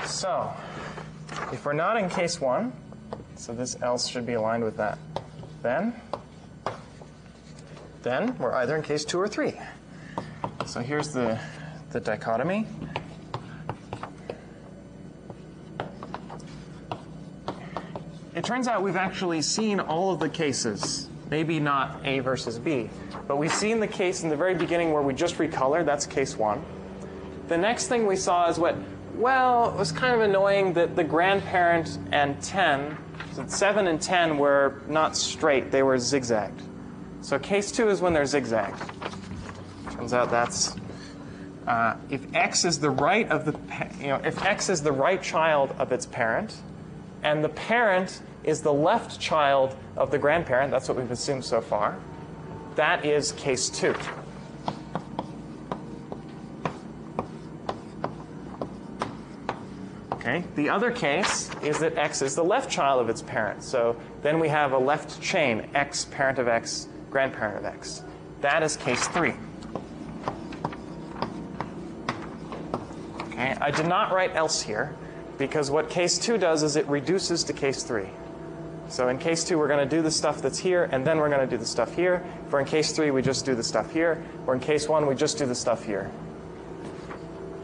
So if we're not in case 1, so this else should be aligned with that, then we're either in case 2 or 3. So here's the dichotomy. It turns out we've actually seen all of the cases, maybe not A versus B, but we've seen the case in the very beginning where we just recolored, that's case 1. The next thing we saw is it was kind of annoying that the grandparent and 10, so 7 and 10 were not straight, they were zigzagged. So case 2 is when they're zigzagged. Turns out that's if X is the right of if X is the right child of its parent, and the parent is the left child of the grandparent, that's what we've assumed so far, that is case 2. Okay. The other case is that X is the left child of its parent. So then we have a left chain, X, parent of X, grandparent of X. That is case 3. Okay. I did not write else here, because what case 2 does is it reduces to case 3. So in case 2, we're going to do the stuff that's here, and then we're going to do the stuff here. If we're in case 3, we just do the stuff here. Or in case 1, we just do the stuff here.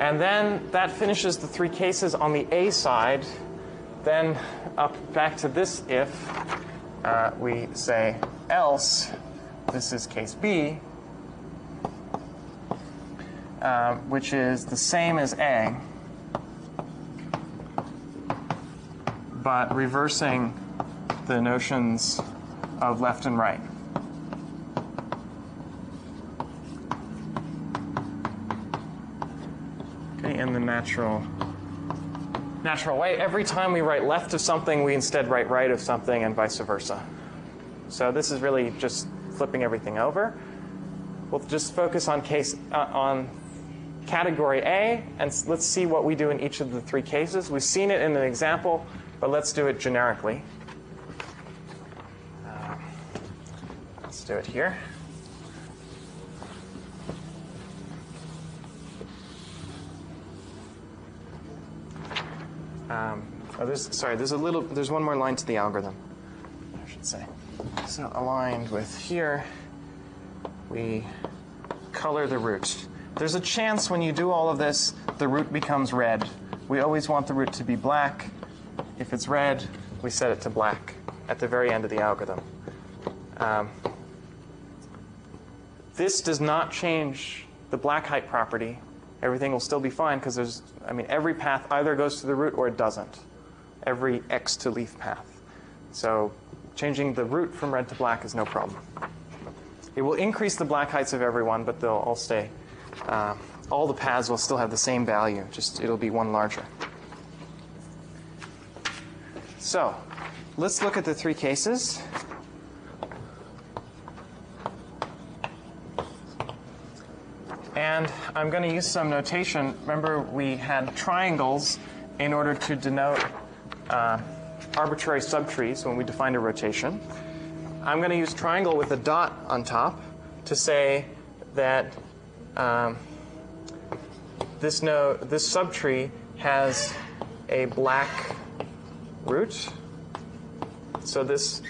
And then that finishes the 3 cases on the A side. Then up back to this if, we say else, this is case B, which is the same as A, but reversing the notions of left and right. Okay, in the natural way, every time we write left of something, we instead write right of something, and vice versa. So this is really just flipping everything over. We'll just focus on category A, and let's see what we do in each of the 3 cases. We've seen it in an example, but let's do it generically. Let's do it here. There's one more line to the algorithm, I should say. So aligned with here, we color the root. There's a chance when you do all of this, the root becomes red. We always want the root to be black. If it's red, we set it to black at the very end of the algorithm. This does not change the black height property. Everything will still be fine because every path either goes to the root or it doesn't. Every X to leaf path. So changing the root from red to black is no problem. It will increase the black heights of everyone, but they'll all stay. All the paths will still have the same value, just it'll be one larger. So let's look at the 3 cases. And I'm going to use some notation. Remember, we had triangles in order to denote arbitrary subtrees when we defined a rotation. I'm going to use triangle with a dot on top to say that this subtree has a black root. So this,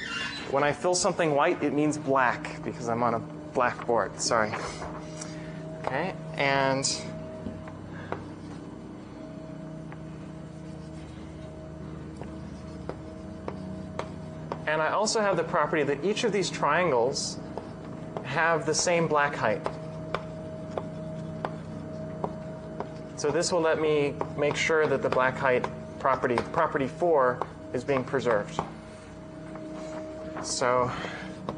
when I fill something white, it means black because I'm on a black board. Sorry. Okay, and I also have the property that each of these triangles have the same black height. So this will let me make sure that the black height property 4, is being preserved. So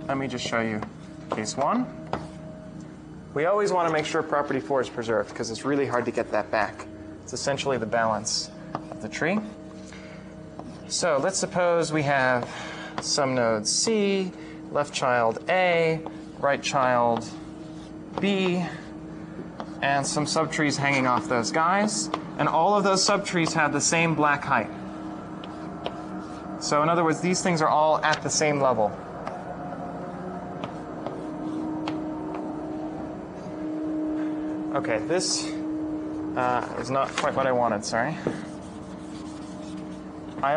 let me just show you case 1. We always want to make sure property 4 is preserved because it's really hard to get that back. It's essentially the balance of the tree. So let's suppose we have some nodes C, left child A, right child B, and some subtrees hanging off those guys. And all of those subtrees have the same black height. So in other words, these things are all at the same level. Okay, this is not quite what I wanted, sorry.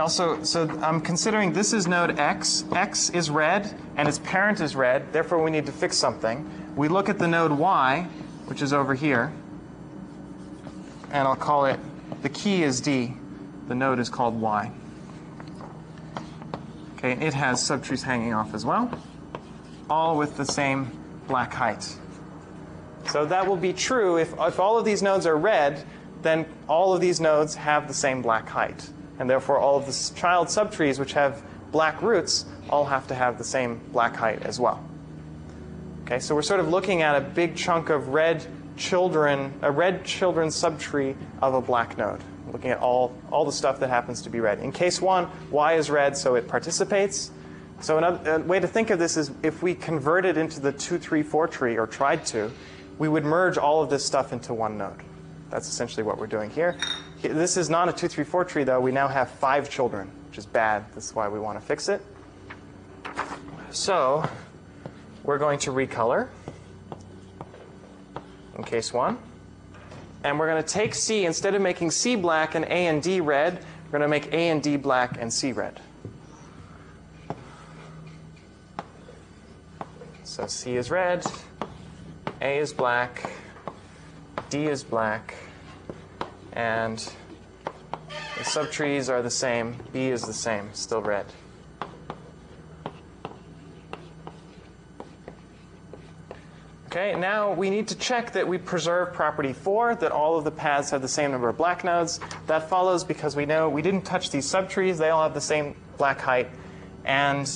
so I'm considering this is node X. X is red, and its parent is red. Therefore, we need to fix something. We look at the node Y, which is over here, and I'll call it, the key is D. The node is called Y. Okay, and it has subtrees hanging off as well, all with the same black height. So that will be true if all of these nodes are red, then all of these nodes have the same black height. And therefore, all of the child subtrees which have black roots all have to have the same black height as well. Okay, so we're sort of looking at a big chunk of red children, a red children's subtree of a black node. Looking at all the stuff that happens to be red. In case 1, Y is red, so it participates. So another way to think of this is if we converted into the 2, 3, 4 tree, or tried to, we would merge all of this stuff into one node. That's essentially what we're doing here. This is not a 2, 3, 4 tree, though. We now have 5 children, which is bad. That's why we want to fix it. So we're going to recolor in case 1. And we're going to take C, instead of making C black and A and D red, we're going to make A and D black and C red. So C is red, A is black, D is black, and the subtrees are the same. B is the same, still red. Okay, now we need to check that we preserve property 4, that all of the paths have the same number of black nodes. That follows because we know we didn't touch these subtrees. They all have the same black height. And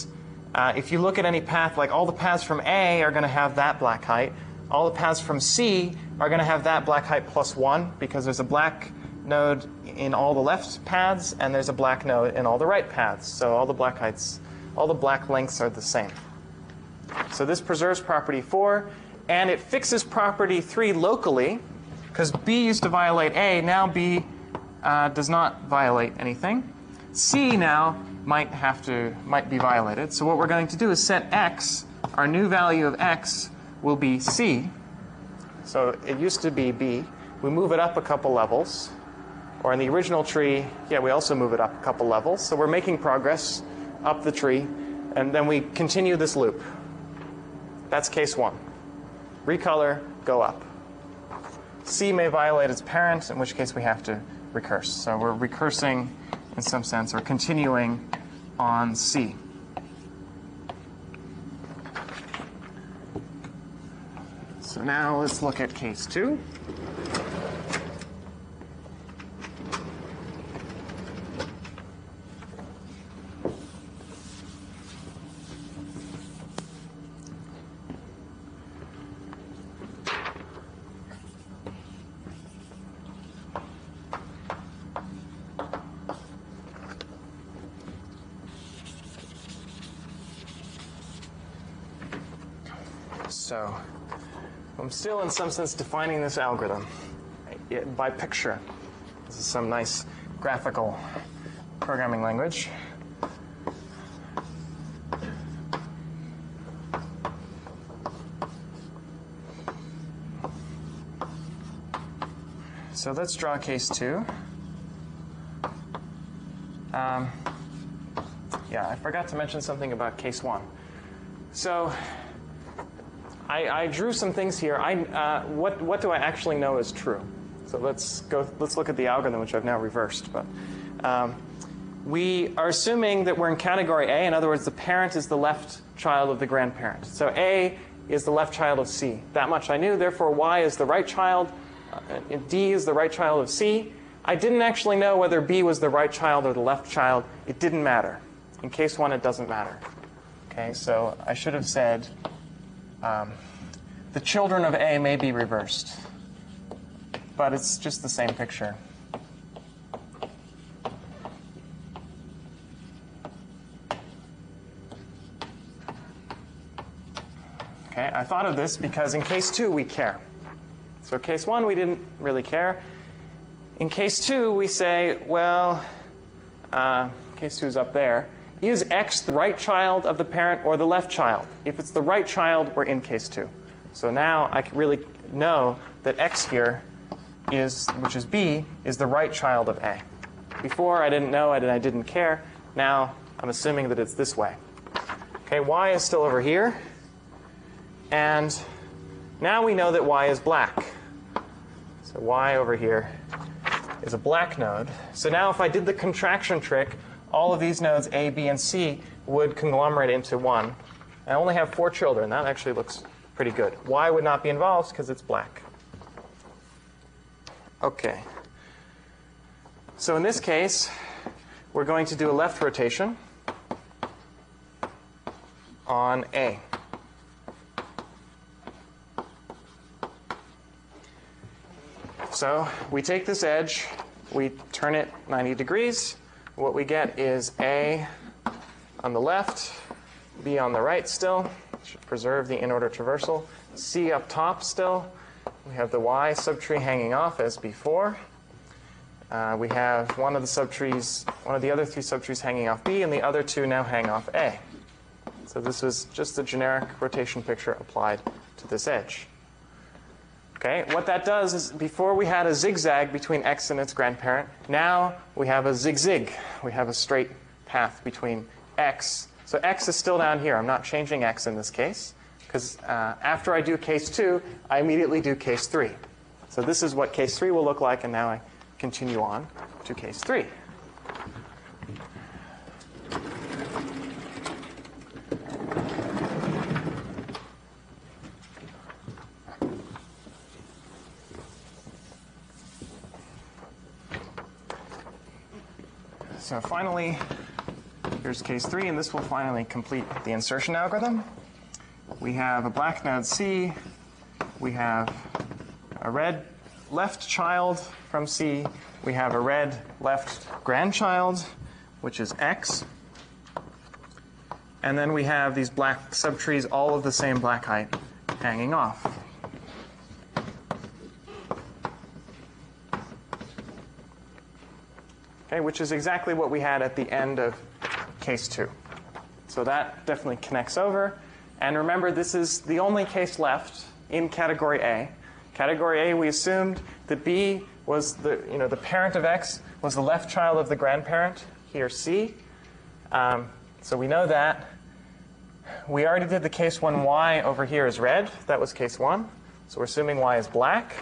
if you look at any path, like all the paths from A are going to have that black height. All the paths from C are going to have that black height plus 1, because there's a black node in all the left paths, and there's a black node in all the right paths. So all the black heights, all the black lengths are the same. So this preserves property 4. And it fixes property 3 locally, because B used to violate A. Now B does not violate anything. C now might be violated. So what we're going to do is set X. Our new value of X will be C. So it used to be B. We move it up a couple levels. Or in the original tree, yeah, we also move it up a couple levels. So we're making progress up the tree. And then we continue this loop. That's case 1. Recolor, go up. C may violate its parent, in which case we have to recurse. So we're recursing, in some sense, or continuing on C. So now let's look at case 2. So I'm still, in some sense, defining this algorithm by picture. This is some nice graphical programming language. So let's draw case 2. Yeah, I forgot to mention something about case 1. So I drew some things here. What do I actually know is true? So let's look at the algorithm, which I've now reversed. But we are assuming that we're in category A. In other words, the parent is the left child of the grandparent. So A is the left child of C. That much I knew. Therefore, Y is the right child. D is the right child of C. I didn't actually know whether B was the right child or the left child. It didn't matter. In case 1, it doesn't matter. Okay, so I should have said the children of A may be reversed, but it's just the same picture. Okay, I thought of this because in case 2 we care. So case 1 we didn't really care. In case 2 we say, well, case 2 is up there. Is X the right child of the parent or the left child? If it's the right child, we're in case 2. So now I can really know that X here, which is B, is the right child of A. Before, I didn't know it and I didn't care. Now, I'm assuming that it's this way. Okay, y is still over here. And now we know that y is black. So y over here is a black node. So now if I did the contraction trick, all of these nodes, A, B, and C, would conglomerate into one. I only have 4 children. That actually looks pretty good. Y would not be involved because it's black. OK. So in this case, we're going to do a left rotation on A. So we take this edge, we turn it 90 degrees. What we get is A on the left, B on the right still. Should preserve the in-order traversal. C up top still. We have the Y subtree hanging off as before. We have one of the other 3 subtrees hanging off B, and the other 2 now hang off A. So this was just a generic rotation picture applied to this edge. Okay, what that does is before we had a zigzag between X and its grandparent. Now we have a zig-zig. We have a straight path between X. So X is still down here. I'm not changing X in this case, because after I do case 2, I immediately do case 3. So this is what case 3 will look like, and now I continue on to case 3. So finally, here's case 3, and this will finally complete the insertion algorithm. We have a black node C. We have a red left child from C. We have a red left grandchild, which is X. And then we have these black subtrees, all of the same black height, hanging off. Okay, which is exactly what we had at the end of case 2. So that definitely connects over. And remember, this is the only case left in category A. Category A, we assumed that B was the parent of X was the left child of the grandparent, here C. So we know that. We already did the case when Y over here is red. That was case 1. So we're assuming Y is black.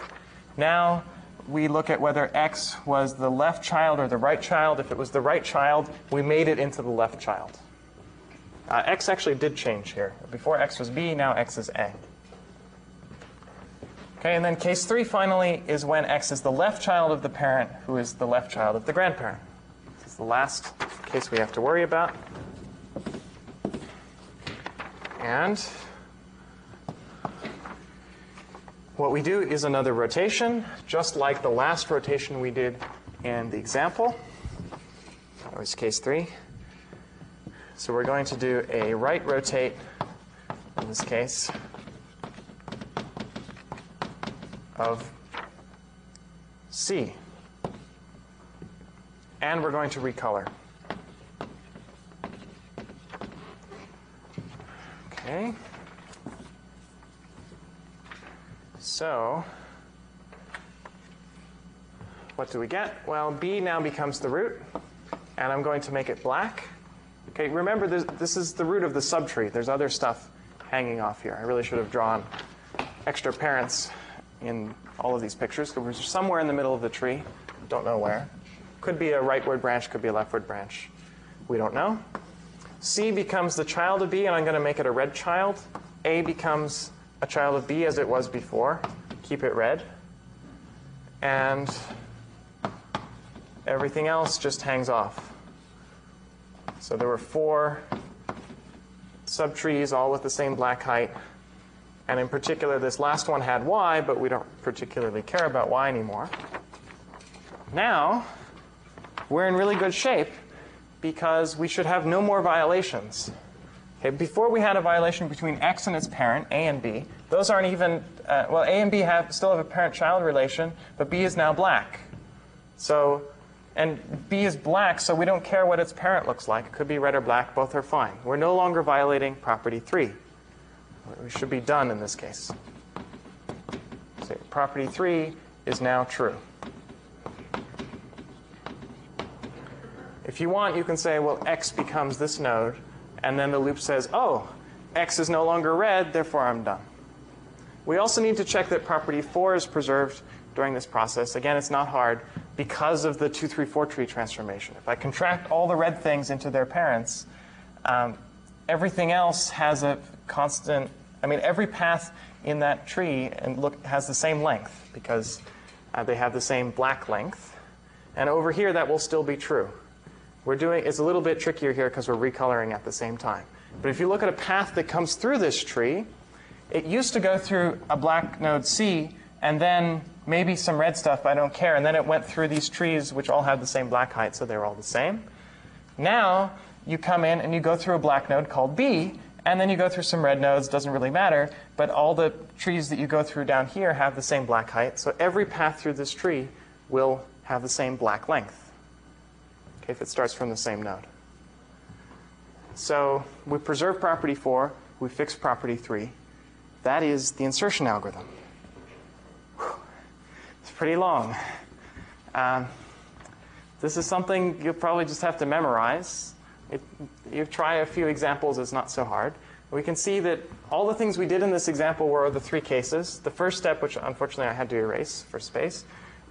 Now we look at whether X was the left child or the right child. If it was the right child, we made it into the left child. X actually did change here. Before X was B, now X is A. Okay, and then case 3 finally is when X is the left child of the parent who is the left child of the grandparent. This is the last case we have to worry about. And what we do is another rotation, just like the last rotation we did in the example. That was case 3. So we're going to do a right rotate, in this case, of C. And we're going to recolor. Okay. So what do we get? Well, B now becomes the root, and I'm going to make it black. Okay, remember this is the root of the subtree. There's other stuff hanging off here. I really should have drawn extra parents in all of these pictures, because we're somewhere in the middle of the tree. Don't know where. Could be a rightward branch, could be a leftward branch. We don't know. C becomes the child of B, and I'm going to make it a red child. A becomes a child of B as it was before. Keep it red. And everything else just hangs off. So there were 4 subtrees, all with the same black height. And in particular, this last one had Y, but we don't particularly care about Y anymore. Now, we're in really good shape because we should have no more violations. Okay, before we had a violation between X and its parent, A and B. Those aren't even, well, A and B still have a parent-child relation, but B is now black. So, and B is black, so we don't care what its parent looks like. It could be red or black. Both are fine. We're no longer violating property 3. We should be done in this case. So property 3 is now true. If you want, you can say, well, x becomes this node, and then the loop says, oh, x is no longer red, therefore I'm done. We also need to check that property 4 is preserved during this process. Again, it's not hard because of the 2, 3, 4 tree transformation. If I contract all the red things into their parents, everything else has a constant, every path in that tree has the same length because they have the same black length. And over here, that will still be true. It's a little bit trickier here because we're recoloring at the same time. But if you look at a path that comes through this tree, it used to go through a black node C, and then maybe some red stuff, but I don't care. And then it went through these trees, which all have the same black height, so they're all the same. Now, you come in and you go through a black node called B, and then you go through some red nodes, doesn't really matter, but all the trees that you go through down here have the same black height, so every path through this tree will have the same black length, okay, if it starts from the same node. So we preserve property 4, we fix property 3. That is the insertion algorithm. Whew. It's pretty long. This is something you'll probably just have to memorize. If you try a few examples, it's not so hard. We can see that all the things we did in this example were the 3 cases. The first step, which unfortunately I had to erase for space,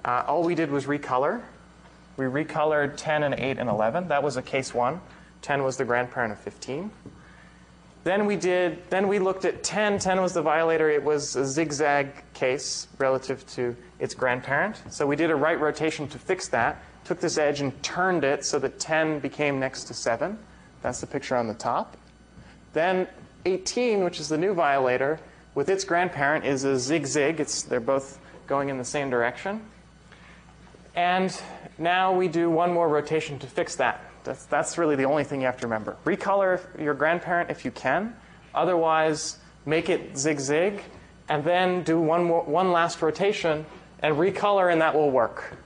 all we did was recolor. We recolored 10 and 8 and 11. That was a case 1. 10 was the grandparent of 15. Then we looked at 10. 10 was the violator. It was a zigzag case relative to its grandparent. So we did a right rotation to fix that. Took this edge and turned it so that 10 became next to 7. That's the picture on the top. Then 18, which is the new violator, with its grandparent is a zig-zig. They're both going in the same direction. And now we do one more rotation to fix that. That's really the only thing you have to remember. Recolor your grandparent if you can. Otherwise, make it zig-zig. And then do one last rotation and recolor, and that will work.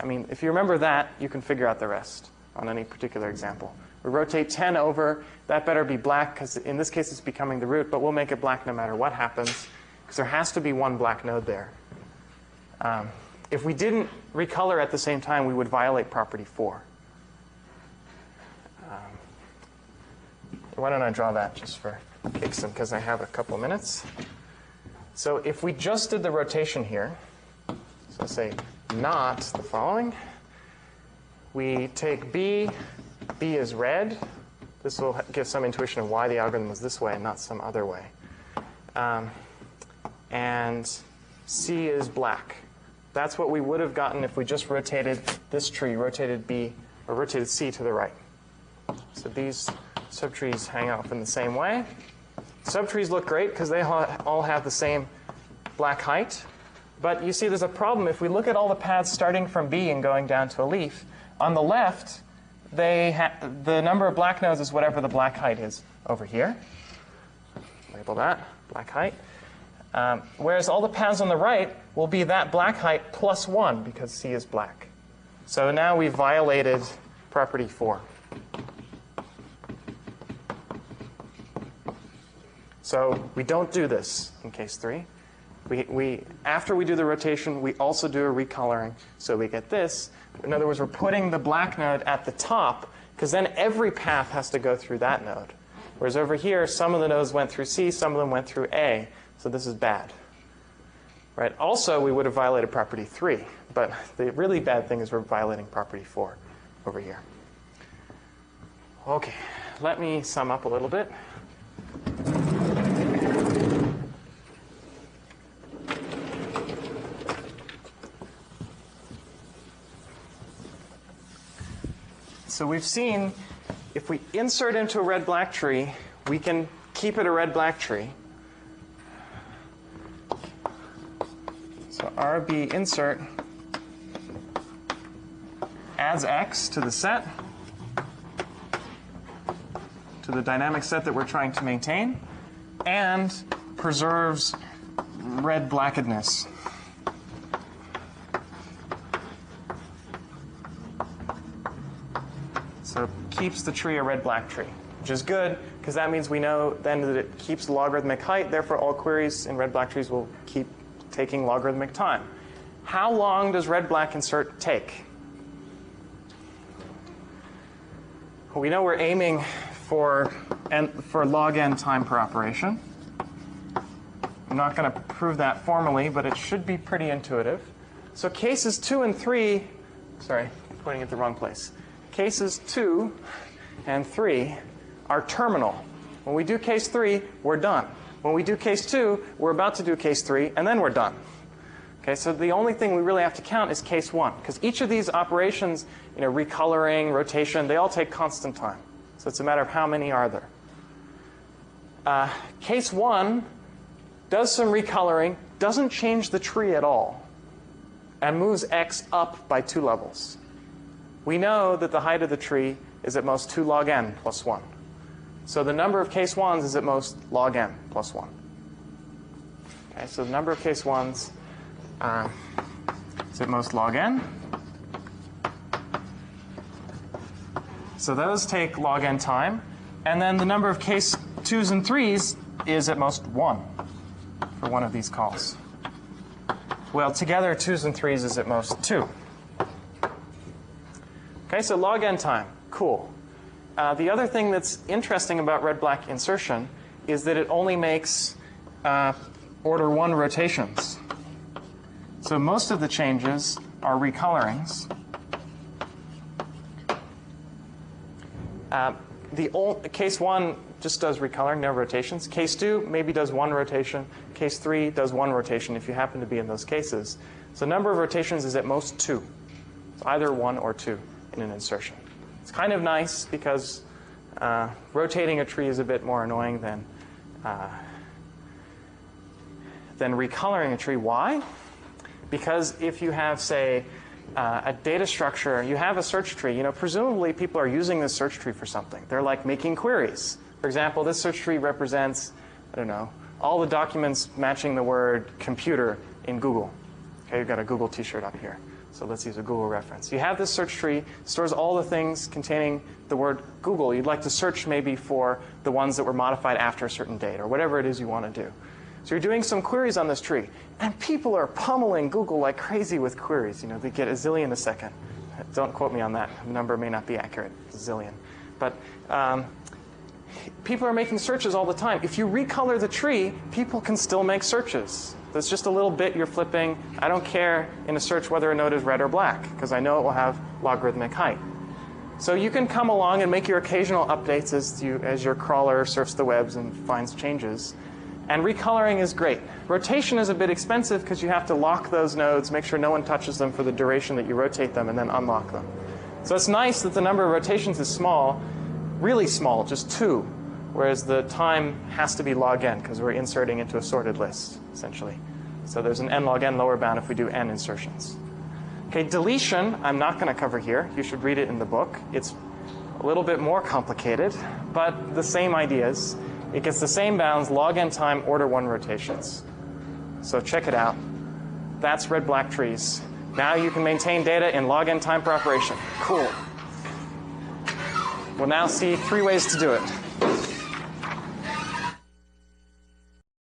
If you remember that, you can figure out the rest on any particular example. We rotate 10 over. That better be black, because in this case it's becoming the root, but we'll make it black no matter what happens, because there has to be one black node there. If we didn't recolor at the same time, we would violate property 4. Why don't I draw that just for kicks, because I have a couple minutes. So if we just did the rotation here, so say not the following, we take B. B is red. This will give some intuition of why the algorithm was this way and not some other way. And C is black. That's what we would have gotten if we just rotated this tree, rotated B, or rotated C to the right. So these subtrees hang off in the same way. Subtrees look great because they all have the same black height. But you see there's a problem. If we look at all the paths starting from B and going down to a leaf, on the left, the number of black nodes is whatever the black height is over here. Label that, black height. Whereas all the paths on the right will be that black height plus 1 because C is black. So now we've violated property 4. So we don't do this in case 3. After we do the rotation, we also do a recoloring, so we get this. In other words, we're putting the black node at the top, because then every path has to go through that node. Whereas over here, some of the nodes went through C, some of them went through A, so this is bad. Right? Also, we would have violated property 3, but the really bad thing is we're violating property 4 over here. Okay, let me sum up a little bit. So we've seen if we insert into a red-black tree, we can keep it a red-black tree. So RB insert adds X to the set, to the dynamic set that we're trying to maintain, and preserves red-blackedness. So it keeps the tree a red-black tree, which is good, because that means we know then that it keeps logarithmic height. Therefore, all queries in red-black trees will keep taking logarithmic time. How long does red-black insert take? we know we're aiming for log n time per operation. I'm not going to prove that formally, but it should be pretty intuitive. So cases 2 and 3, sorry, pointing at the wrong place. Cases 2 and 3 are terminal. When we do case 3, we're done. When we do case 2, we're about to do case 3, and then we're done. Okay, so the only thing we really have to count is case 1, because each of these operations, recoloring, rotation, they all take constant time. So it's a matter of how many are there. Case 1 does some recoloring, doesn't change the tree at all, and moves x up by 2 levels. We know that the height of the tree is at most 2 log n plus 1. So the number of case 1s is at most log n plus 1. Okay, so the number of case 1s is at most log n. So those take log n time. And then the number of case 2s and 3s is at most 1 for one of these calls. Well, together 2s and 3s is at most 2. Okay, so log n time. Cool. The other thing that's interesting about red-black insertion is that it only makes order 1 rotations. So most of the changes are recolorings. Case 1 just does recoloring, no rotations. Case 2 maybe does 1 rotation. Case 3 does 1 rotation if you happen to be in those cases. So number of rotations is at most 2. It's either 1 or 2 in an insertion. It's kind of nice because rotating a tree is a bit more annoying than recoloring a tree. Why? Because if you have, say, a data structure, you have a search tree. Presumably people are using this search tree for something. They're like making queries. For example, this search tree represents, I don't know, all the documents matching the word computer in Google. Okay, you've got a Google T-shirt up here. So let's use a Google reference. You have this search tree, stores all the things containing the word Google. You'd like to search maybe for the ones that were modified after a certain date or whatever it is you want to do. So you're doing some queries on this tree. And people are pummeling Google like crazy with queries. They get a zillion a second. Don't quote me on that. The number may not be accurate. It's a zillion. But people are making searches all the time. If you recolor the tree, people can still make searches. There's just a little bit you're flipping. I don't care in a search whether a node is red or black, because I know it will have logarithmic height. So you can come along and make your occasional updates as your crawler surfs the webs and finds changes. And recoloring is great. Rotation is a bit expensive because you have to lock those nodes, make sure no one touches them for the duration that you rotate them, and then unlock them. So it's nice that the number of rotations is small, really small, just 2, whereas the time has to be log n because we're inserting into a sorted list, essentially. So there's an n log n lower bound if we do n insertions. Okay, deletion, I'm not going to cover here. You should read it in the book. It's a little bit more complicated, but the same ideas. It gets the same bounds, log n time, order 1 rotations. So check it out. That's red-black trees. Now you can maintain data in log n time per operation. Cool. We'll now see 3 ways to do it.